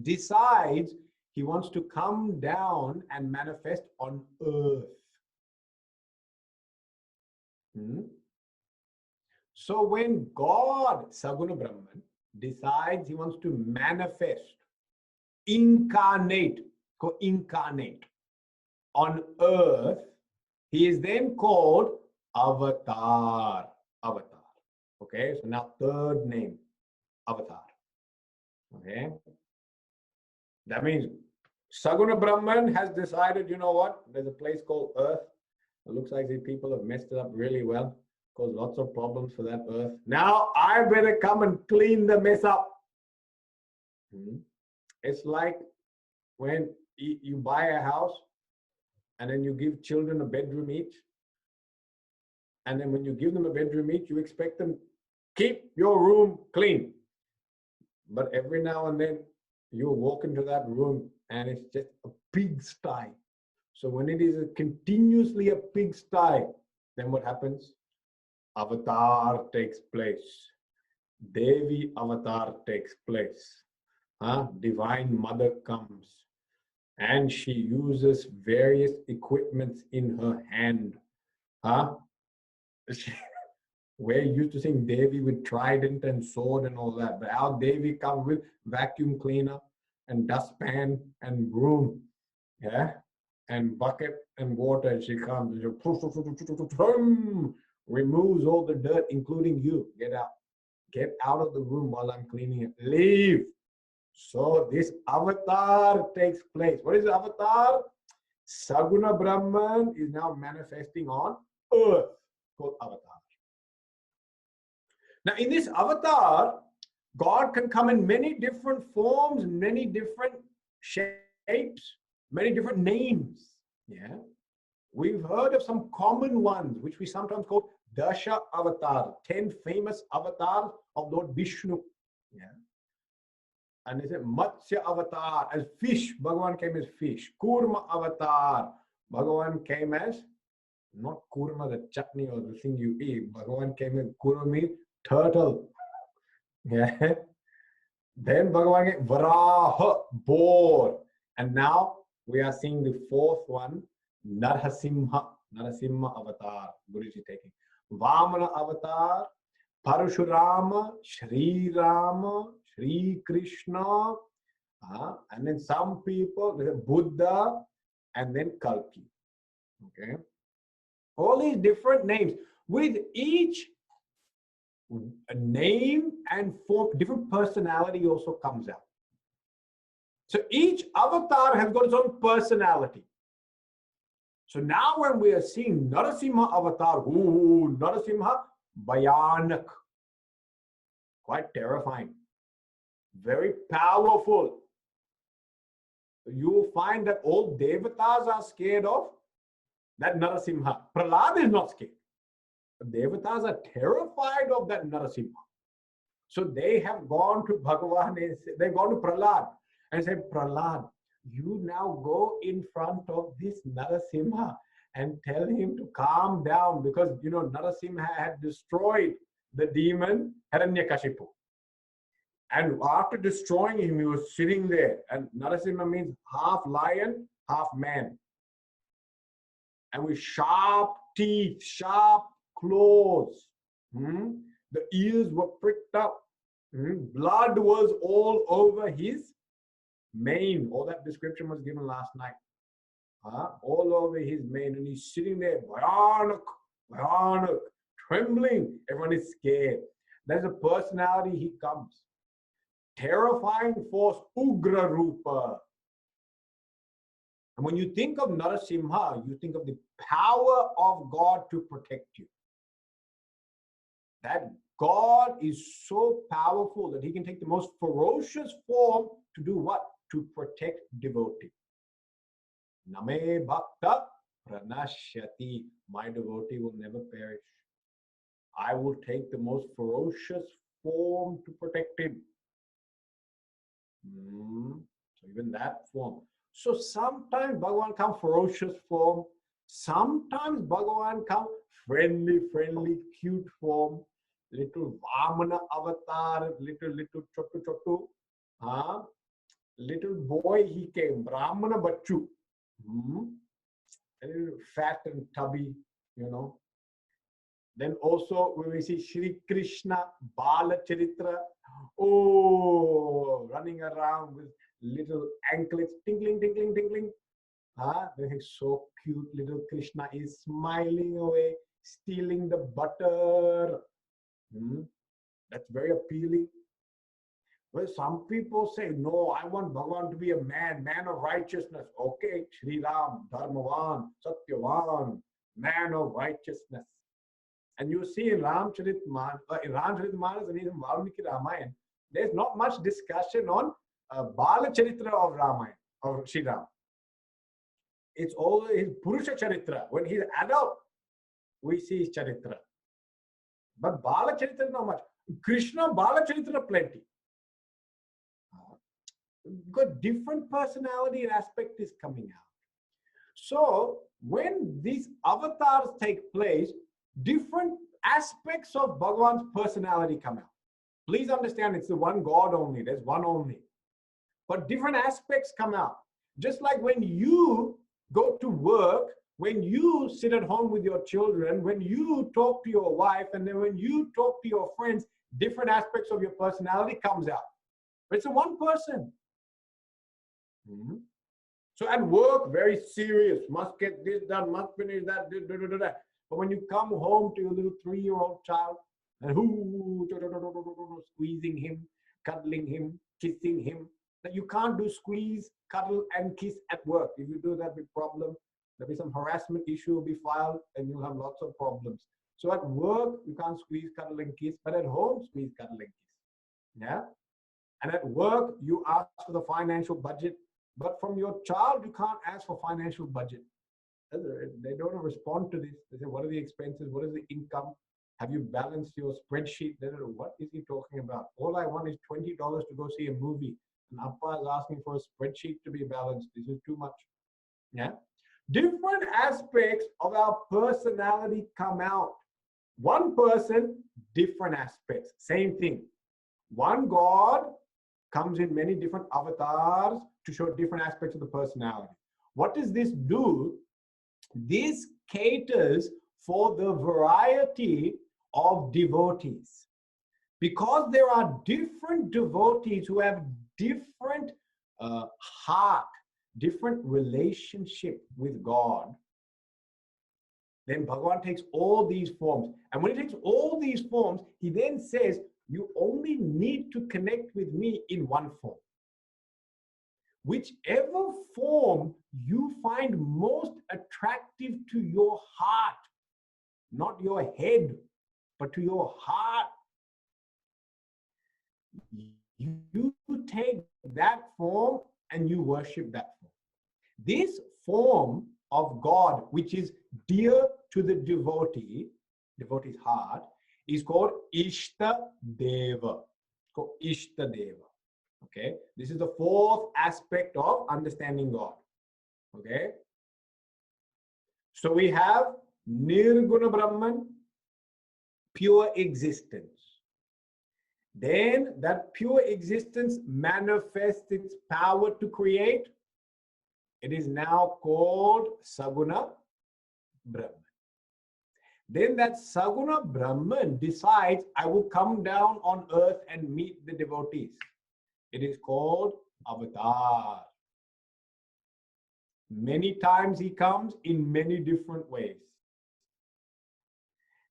decides he wants to come down and manifest on earth. So when God, Saguna Brahman, decides he wants to manifest, incarnate on earth, he is then called Avatar. Avatar. Okay, so now third name, Avatar. Okay. That means Saguna Brahman has decided, you know what? There's a place called Earth. It looks like these people have messed it up really well. Caused lots of problems for that Earth. Now I better come and clean the mess up. It's like when you buy a house and then you give children a bedroom each. And then when you give them a bedroom each, you expect them, keep your room clean. But every now and then, You walk into that room and it's just a pigsty. So when it is continuously a pigsty, then what happens? Avatar takes place. Devi avatar takes place. Divine Mother comes and she uses various equipments in her hand. We're used to seeing Devi with trident and sword and all that, but our Devi comes with vacuum cleaner and dustpan and broom, yeah, and bucket and water. And she comes and removes all the dirt, including you. Get out of the room while I'm cleaning it. Leave. So this avatar takes place. What is the avatar? Saguna Brahman is now manifesting on earth, called avatar. Now, in this avatar, God can come in many different forms, many different shapes, many different names. Yeah, we've heard of some common ones, which we sometimes call Dasha Avatar, 10 famous avatars of Lord Vishnu. Yeah, and they say Matsya Avatar, as fish. Bhagavan came as fish. Kurma Avatar, Bhagavan came as not kurma, the chutney or the thing you eat. Bhagavan came as kurma means turtle. Yeah. Then Bhagavan gave Varaha, boar. And now we are seeing the fourth one, Narasimha avatar. Guruji taking. Vamana avatar, Parashurama, Sri Rama, Sri Krishna, and then some people, Buddha, and then Kalki. Okay. All these different names. With each a name and form, different personality also comes out. So each avatar has got its own personality. So now when we are seeing Narasimha avatar, Narasimha, Bhayanak, quite terrifying, very powerful. You will find that all devatas are scared of that Narasimha. Prahlad is not scared. The devatas are terrified of that Narasimha. So they have gone to Bhagavan, they've gone to Prahlad and said, Prahlad, you now go in front of this Narasimha and tell him to calm down, because Narasimha had destroyed the demon Hiranyakashipu. And after destroying him, he was sitting there. And Narasimha means half lion, half man. And with sharp teeth, sharp claws. The ears were pricked up. Blood was all over his mane. All that description was given last night. All over his mane. And he's sitting there, Bhayanak, trembling. Everyone is scared. There's a personality, he comes. Terrifying force, Ugra Rupa. And when you think of Narasimha, you think of the power of God to protect you. That God is so powerful that he can take the most ferocious form to do what? To protect devotee. Name bhakta pranashyati. My devotee will never perish. I will take the most ferocious form to protect him. So even that form. So sometimes Bhagavan comes ferocious form. Sometimes Bhagavan comes friendly, cute form. Little Vamana avatar, little chotu. Little boy he came, Brahmana Bachu. A little fat and tubby, Then also when we see Shri Krishna, Bala Charitra, running around with little anklets, tinkling. They're so cute. Little Krishna is smiling away, stealing the butter. That's very appealing. Well, some people say, no, I want Bhagavan to be a man of righteousness. Okay, Shri Ram, Dharmavan, Satyavan, man of righteousness. And you see in Ramcharitmanas and even Valmiki Ramayana, there's not much discussion on Bala Charitra of Ramayana, of Shri Ram. It's all his Purusha Charitra. When he's adult, we see his Charitra. But Bala Charitra not much. Krishna Bala Charitra plenty. got different personality and aspect is coming out. So when these avatars take place, different aspects of Bhagavan's personality come out. Please understand, it's the one God only. There's one only. But different aspects come out. Just like when you go to work, when you sit at home with your children, when you talk to your wife, and then when you talk to your friends, different aspects of your personality comes out. But it's a one person. So at work, very serious, must get this done, must finish that, that. But when you come home to your little 3-year-old child, and squeezing him, cuddling him, kissing him, that you can't do squeeze, cuddle, and kiss at work. If you do that, big problem. There'll be some harassment issue will be filed, and you'll have lots of problems. So at work, you can't squeeze, cuddle, and kiss, but at home, squeeze, cuddle, and kiss. Yeah? And at work, you ask for the financial budget, but from your child, you can't ask for financial budget. They don't respond to this. They say, what are the expenses? What is the income? Have you balanced your spreadsheet? They don't know, what is he talking about? All I want is $20 to go see a movie. And Appa is asking for a spreadsheet to be balanced. This is too much. Yeah. Different aspects of our personality come out. One person, different aspects. Same thing. One God comes in many different avatars to show different aspects of the personality. What does this do? This caters for the variety of devotees. Because there are different devotees who have different heart, different relationship with God, then Bhagavan takes all these forms. And when he takes all these forms, he then says, you only need to connect with me in one form. Whichever form you find most attractive to your heart, not your head, but to your heart, you take that form and you worship that form. This form of God, which is dear to the devotee's heart, is called Ishta Deva. It's called Ishta Deva. Okay, this is the fourth aspect of understanding God. Okay, so we have Nirguna Brahman, pure existence. Then that pure existence manifests its power to create. It is now called Saguna Brahman. Then that Saguna Brahman decides, I will come down on earth and meet the devotees. It is called Avatar. Many times he comes in many different ways.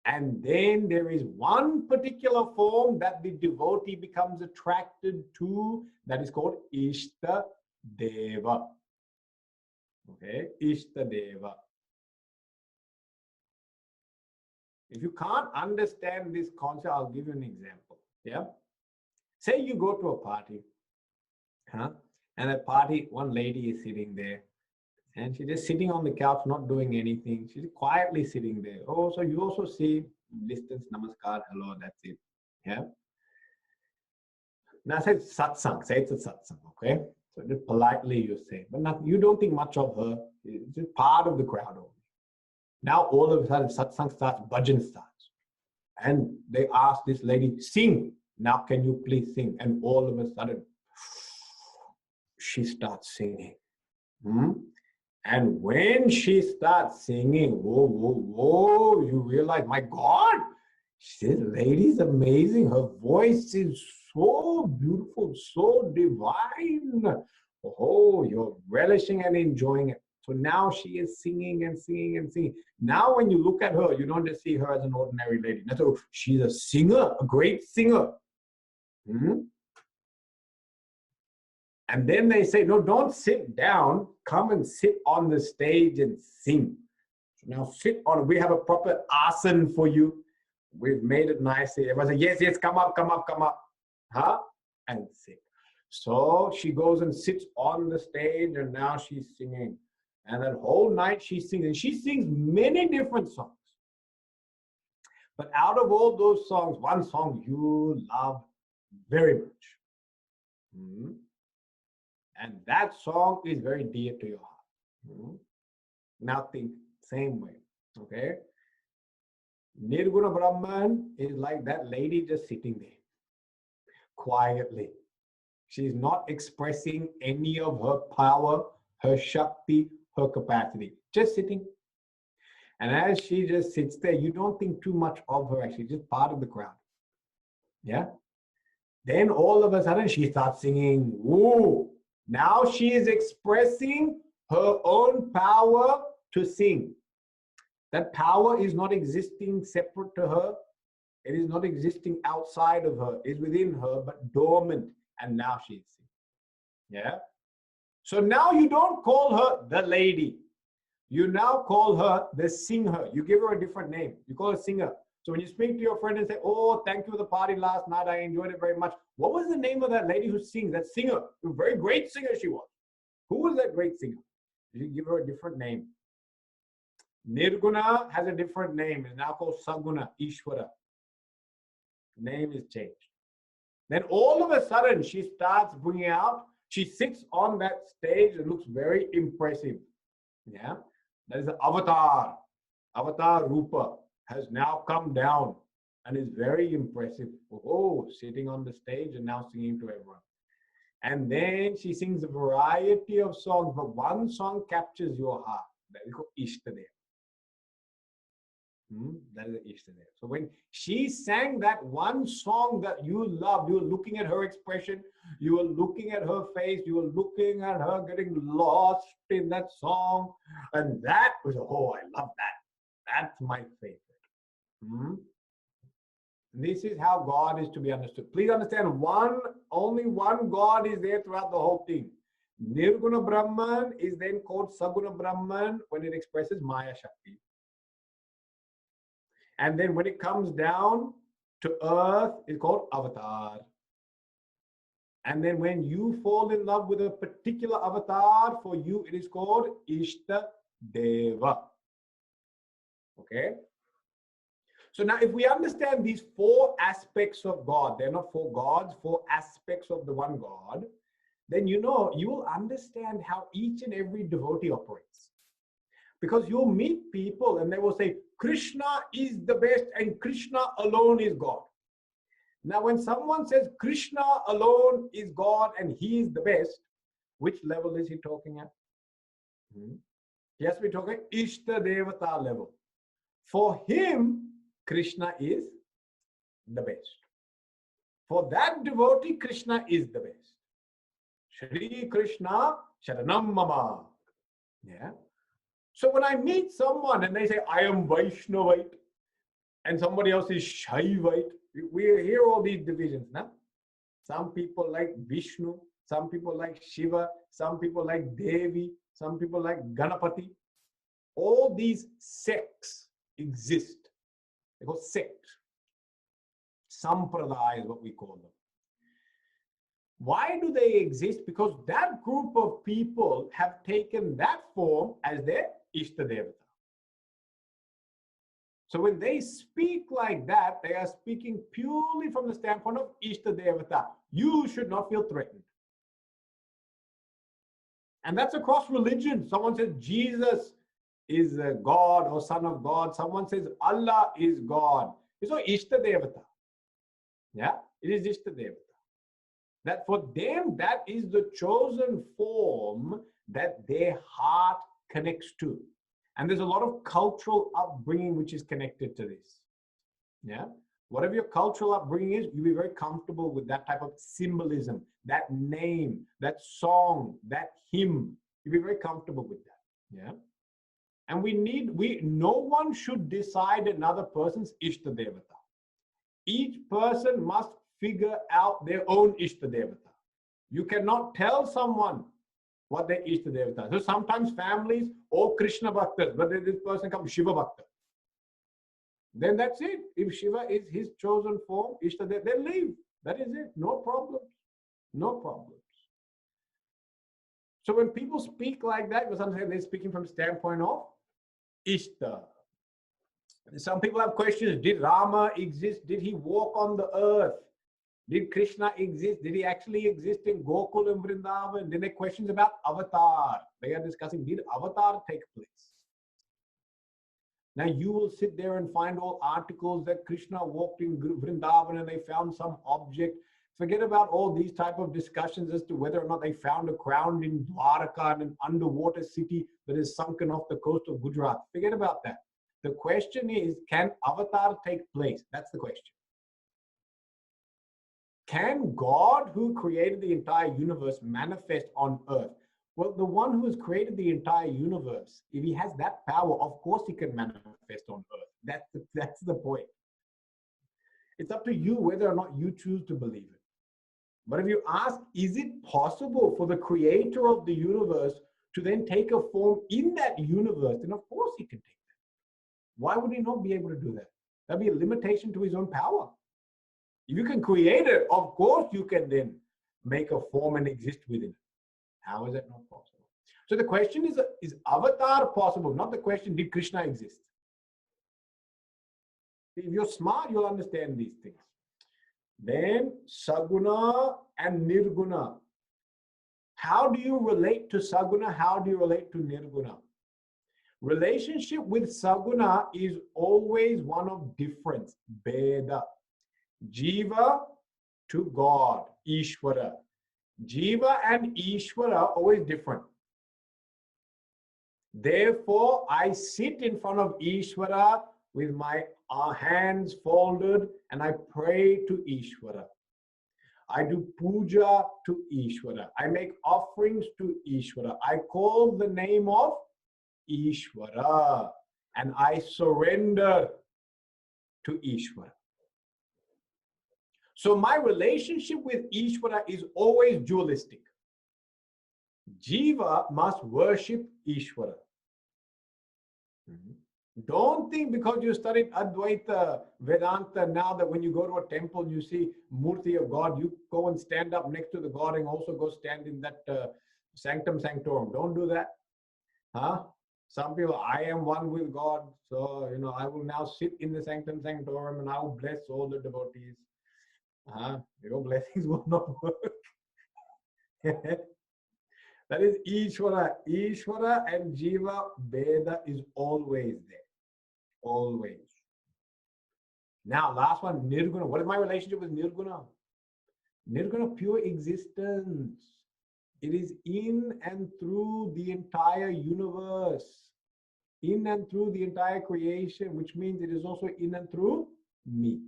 And then there is one particular form that the devotee becomes attracted to, that is called Ishta Deva. Okay, Ishta Deva. If you can't understand this concept, I'll give you an example. Yeah. Say you go to a party, and at party, one lady is sitting there, and she's just sitting on the couch, not doing anything. She's quietly sitting there. Oh, so you also see distance, namaskar, hello, that's it. Yeah. Now say satsang, say it's a satsang, okay? So just politely you say, but not, you don't think much of her. It's just part of the crowd only. Now all of a sudden satsang starts, bhajan starts. And they ask this lady, sing. Now can you please sing? And all of a sudden, she starts singing. And when she starts singing, whoa, whoa, whoa, you realize, my God, this lady's amazing. Her voice is so beautiful, so divine. Oh, you're relishing and enjoying it. So now she is singing and singing and singing. Now when you look at her, you don't just see her as an ordinary lady. So she's a singer, a great singer. And then they say, no, don't sit down. Come and sit on the stage and sing. So now sit on, we have a proper asana for you. We've made it nicely. Everyone says, yes, yes, come up, come up, come up. And sing. So she goes and sits on the stage and now she's singing. And that whole night she's singing. And she sings many different songs. But out of all those songs, one song you love very much. And that song is very dear to your heart. Now think, same way. Okay? Nirguna Brahman is like that lady just sitting there quietly. She's not expressing any of her power, her Shakti, her capacity. Just sitting. And as she just sits there, you don't think too much of her, actually, just part of the crowd. Yeah? Then all of a sudden she starts singing. Woo! Now she is expressing her own power to sing. That power is not existing separate to her. It is not existing outside of her. It is within her, but dormant. And now she is singing. Yeah? So now you don't call her the lady. You now call her the singer. You give her a different name. You call her singer. So when you speak to your friend and say, oh, thank you for the party last night, I enjoyed it very much. What was the name of that lady who sings, that singer? A very great singer she was. Who was that great singer? You give her a different name. Nirguna has a different name. It's now called Saguna, Ishvara. Name is changed. Then all of a sudden, she starts bringing out, she sits on that stage and looks very impressive. Yeah, that is the avatar. Avatar Rupa has now come down and is very impressive. Oh, sitting on the stage and now singing to everyone. And then she sings a variety of songs, but one song captures your heart. That is called Ishtadeva. That is Ishtadeva. So when she sang that one song that you loved, you were looking at her expression, you were looking at her face, you were looking at her getting lost in that song. And that was, oh, I love that. That's my favorite. This is how God is to be understood. Please understand, only one God is there throughout the whole thing. Nirguna Brahman is then called Saguna Brahman when it expresses Maya Shakti. And then when it comes down to earth, it's called Avatar. And then when you fall in love with a particular avatar, for you it is called Ishtadeva. Okay? So now if we understand these four aspects of God, they're not four gods, four aspects of the one God, then you will understand how each and every devotee operates. Because you'll meet people and they will say, Krishna is the best and Krishna alone is God. Now, when someone says Krishna alone is God and he is the best, which level is he talking at? He has to be talking Ishtadevata level. For him, Krishna is the best. For that devotee, Krishna is the best. Shri Krishna Sharanam Mama. Yeah. So when I meet someone and they say, I am Vaishnavite, and somebody else is Shaivite, we hear all these divisions now. Some people like Vishnu, some people like Shiva, some people like Devi, some people like Ganapati. All these sects exist. They're called sect. Sampradaya is what we call them. Why do they exist? Because that group of people have taken that form as their Ishtadevata. So when they speak like that, they are speaking purely from the standpoint of Ishtadevata. You should not feel threatened. And that's across religion. Someone says Jesus is God or Son of God. Someone says Allah is God. It's not Ishtadevata. Yeah, it is Ishtadevata. That for them, that is the chosen form that their heart connects to. And there's a lot of cultural upbringing which is connected to this. Yeah. Whatever your cultural upbringing is, you'll be very comfortable with that type of symbolism, that name, that song, that hymn. You'll be very comfortable with that. Yeah. And no one should decide another person's Ishtadevata. Each person must figure out their own Ishtadevata. You cannot tell someone what their Ishtadevata. So sometimes families, all Krishna Bhaktas, but then this person comes Shiva Bhakta. Then that's it. If Shiva is his chosen form, Ishtadevata, then leave. That is it. No problems. No problems. So when people speak like that, sometimes they're speaking from the standpoint of Ishta. Some people have questions. Did Rama exist? Did he walk on the earth? Did Krishna exist? Did he actually exist in Gokul and Vrindavan? Then there are questions about avatar. They are discussing, did avatar take place? Now you will sit there and find all articles that Krishna walked in Vrindavan and they found some object. Forget about all these type of discussions as to whether or not they found a crown in Dwarka, an underwater city that is sunken off the coast of Gujarat. Forget about that. The question is, can avatar take place? That's the question. Can God, who created the entire universe, manifest on earth? Well, the one who has created the entire universe, if he has that power, of course he can manifest on earth. That's the point. It's up to you whether or not you choose to believe it. But if you ask, is it possible for the creator of the universe to then take a form in that universe? Then of course he can take that. Why would he not be able to do that? That'd be a limitation to his own power. If you can create it, of course you can then make a form and exist within it. How is that not possible? So the question is avatar possible? Not the question, did Krishna exist? If you're smart, you'll understand these things. Then Saguna and Nirguna. How do you relate to Saguna? How do you relate to Nirguna? Relationship with Saguna is always one of difference, Veda. Jiva to God, Ishvara. Jiva and Ishvara always different. Therefore, I sit in front of Ishvara with my hands folded and I pray to Ishvara. I do puja to Ishvara. I make offerings to Ishvara. I call the name of Ishvara and I surrender to Ishvara. So my relationship with Ishvara is always dualistic. Jiva must worship Ishvara. Don't think because you studied Advaita Vedanta now that when you go to a temple and you see Murti of God, you go and stand up next to the God and also go stand in that sanctum sanctorum. Don't do that. Huh? Some people, I am one with God, so I will now sit in the sanctum sanctorum and I will bless all the devotees. Your blessings will not work. That is Ishvara. Ishvara and Jiva, Veda is always there. Always. Now, last one, Nirguna. What is my relationship with Nirguna? Nirguna, pure existence. It is in and through the entire universe. In and through the entire creation, which means it is also in and through me.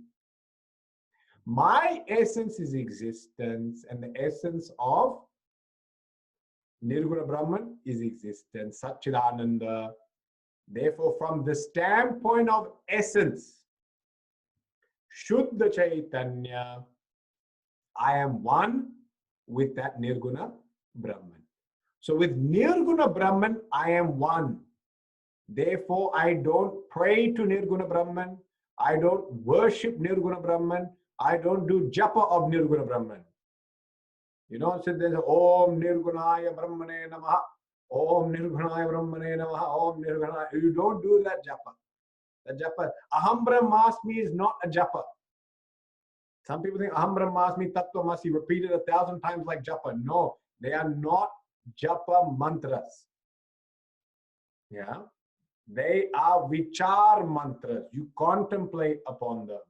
My essence is existence, and the essence of Nirguna Brahman is existence, Satchidananda. Therefore, from the standpoint of essence, Shuddha Chaitanya, I am one with that Nirguna Brahman. So with Nirguna Brahman, I am one. Therefore, I don't pray to Nirguna Brahman. I don't worship Nirguna Brahman. I don't do japa of Nirguna Brahman. You don't sit there and say, Om Nirgunaya Brahmane Namaha, Om Nirgunaya Brahmane Namaha, Om Nirgunaya. You don't do that japa. The japa. Aham Brahmasmi is not a japa. Some people think Aham Brahmasmi Tattvamasi repeated 1,000 times like japa. No, they are not japa mantras. Yeah. They are vichar mantras. You contemplate upon them.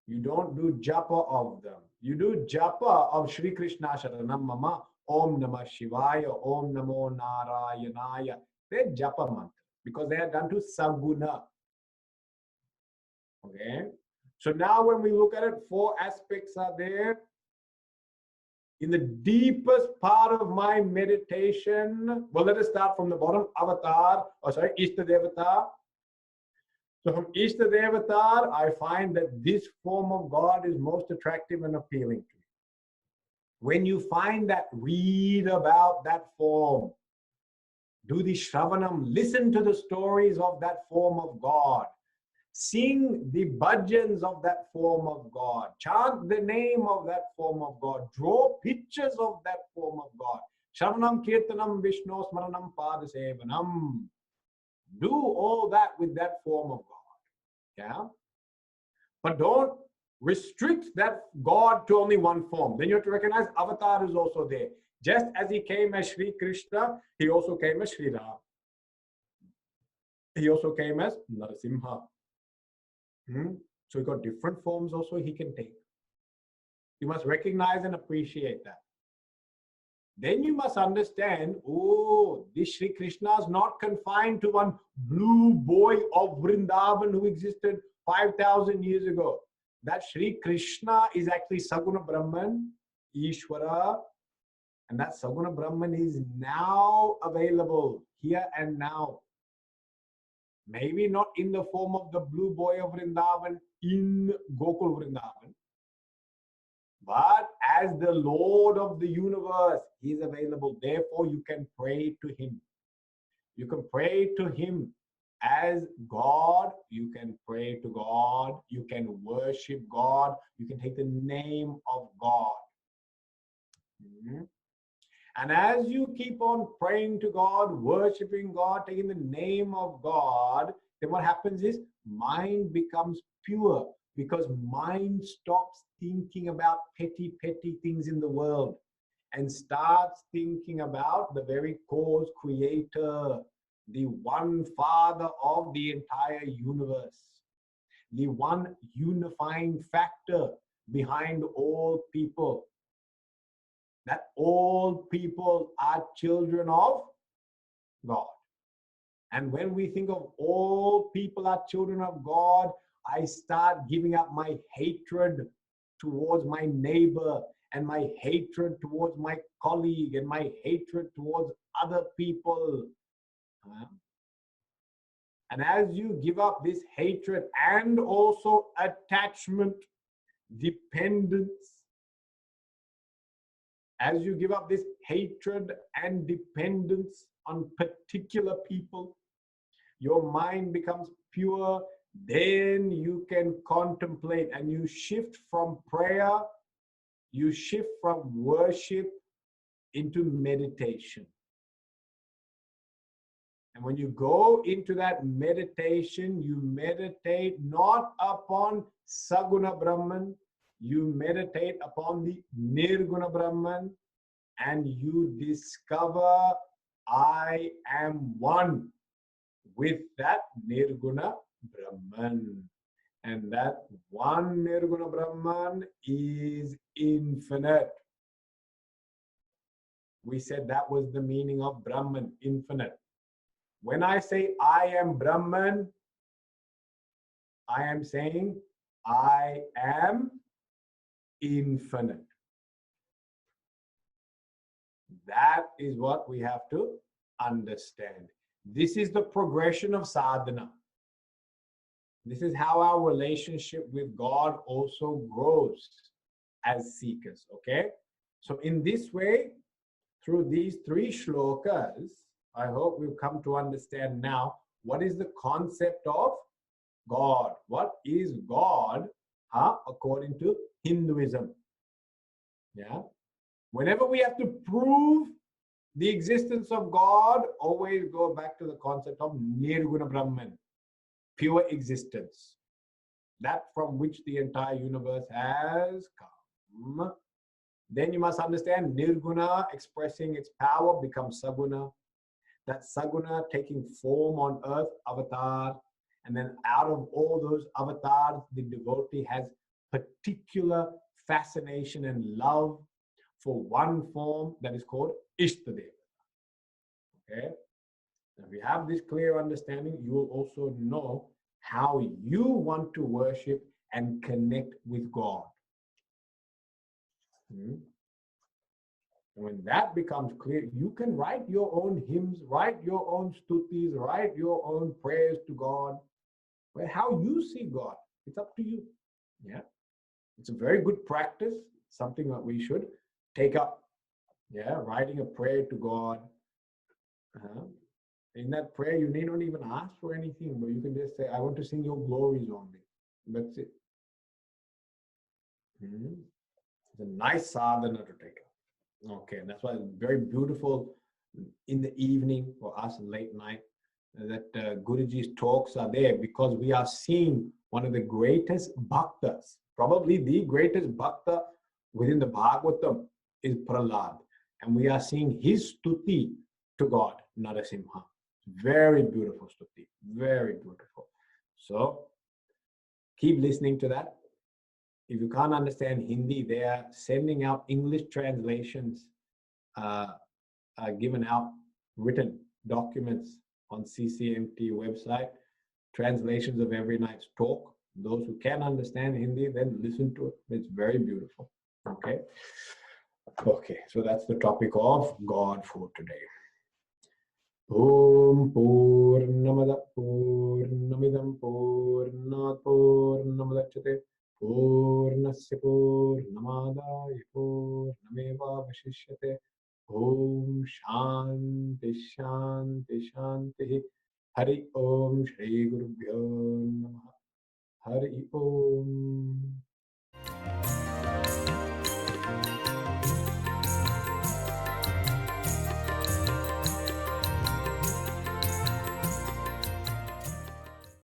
You don't do japa of them. You do japa of Shri Krishna Sharanam Mama, Om Namah Shivaya, Om Namo Narayanaya. They're japa mantras because they are done to Saguna. Okay. So now when we look at it, 4 aspects are there. In the deepest part of my meditation, well, let us start from the bottom, Ishta Devata. So from Ishta Devata, I find that this form of God is most attractive and appealing to me. When you find that, read about that form. Do the Shravanam, listen to the stories of that form of God. Sing the bhajans of that form of God. Chant the name of that form of God. Draw pictures of that form of God. Shravanam Kirtanam Vishnu Smaranam Padasevanam. Do all that with that form of God. Yeah? But don't restrict that God to only one form. Then you have to recognize avatar is also there. Just as he came as Sri Krishna, he also came as Sri Ram. He also came as Narasimha. So he got different forms also he can take. You must recognize and appreciate that. Then you must understand, oh, this Sri Krishna is not confined to one blue boy of Vrindavan who existed 5,000 years ago. That Sri Krishna is actually Saguna Brahman, Ishvara, and that Saguna Brahman is now available here and now. Maybe not in the form of the blue boy of Vrindavan in Gokul Vrindavan, but as the Lord of the universe, he is available. Therefore, you can pray to him. You can pray to him as God. You can pray to God. You can worship God. You can take the name of God. And as you keep on praying to God, worshiping God, taking the name of God, then what happens is mind becomes pure, because mind stops thinking about petty things in the world and starts thinking about the very cause creator, the one father of the entire universe, the one unifying factor behind all people. That all people are children of God. And when we think of all people are children of God, I start giving up my hatred towards my neighbor and my hatred towards my colleague and my hatred towards other people. And as you give up this hatred and also attachment, dependence, as you give up this hatred and dependence on particular people, your mind becomes pure. Then you can contemplate and you shift from prayer, you shift from worship into meditation. And when you go into that meditation, you meditate not upon Saguna Brahman, you meditate upon the Nirguna Brahman, and you discover I am one with that Nirguna Brahman. And that one Nirguna Brahman is infinite. We said that was the meaning of Brahman, infinite. When I say I am Brahman, I am saying I am infinite. That is what we have to understand. This is the progression of sadhana. This is how our relationship with God also grows as seekers, okay? So in this way, through these three shlokas, I hope we've come to understand now what is the concept of God. What is God according to Hinduism? Yeah. Whenever we have to prove the existence of God, always go back to the concept of Nirguna Brahman, pure existence, that from which the entire universe has come. Then you must understand Nirguna expressing its power becomes Saguna. That Saguna taking form on earth, avatar. And then out of all those avatars, the devotee has particular fascination and love for one form that is called Ishtadeva. Okay? If you have this clear understanding, you will also know how you want to worship and connect with God. And when that becomes clear, you can write your own hymns, write your own stutis, write your own prayers to God. Well, how you see God, it's up to you. Yeah, it's a very good practice, something that we should take up. Yeah, writing a prayer to God. In that prayer, you need not even ask for anything, but you can just say, I want to sing your glories only. That's it. It's a nice sadhana to take up. Okay, that's why it's very beautiful in the evening for us, late night, that Guruji's talks are there, because we are seeing one of the greatest bhaktas, Probably the greatest bhakta within the Bhagavatam is Prahlad. And we are seeing his stuti to God, Narasimha. Very beautiful stuti, very beautiful. So keep listening to that. If you can't understand Hindi, they are sending out English translations, given out written documents on CCMT website, translations of every night's talk. Those who can understand Hindi, then listen to it. It's very beautiful. Okay. Okay, so that's the topic of God for today. Om Purnamada Purnamidam Purnat Purnamadachate Purnasya Purnamadaya Purnameva Vashishyate Om Shanti Shanti Shanti Hari Om Shri Gurubhyo Namaha Hari Om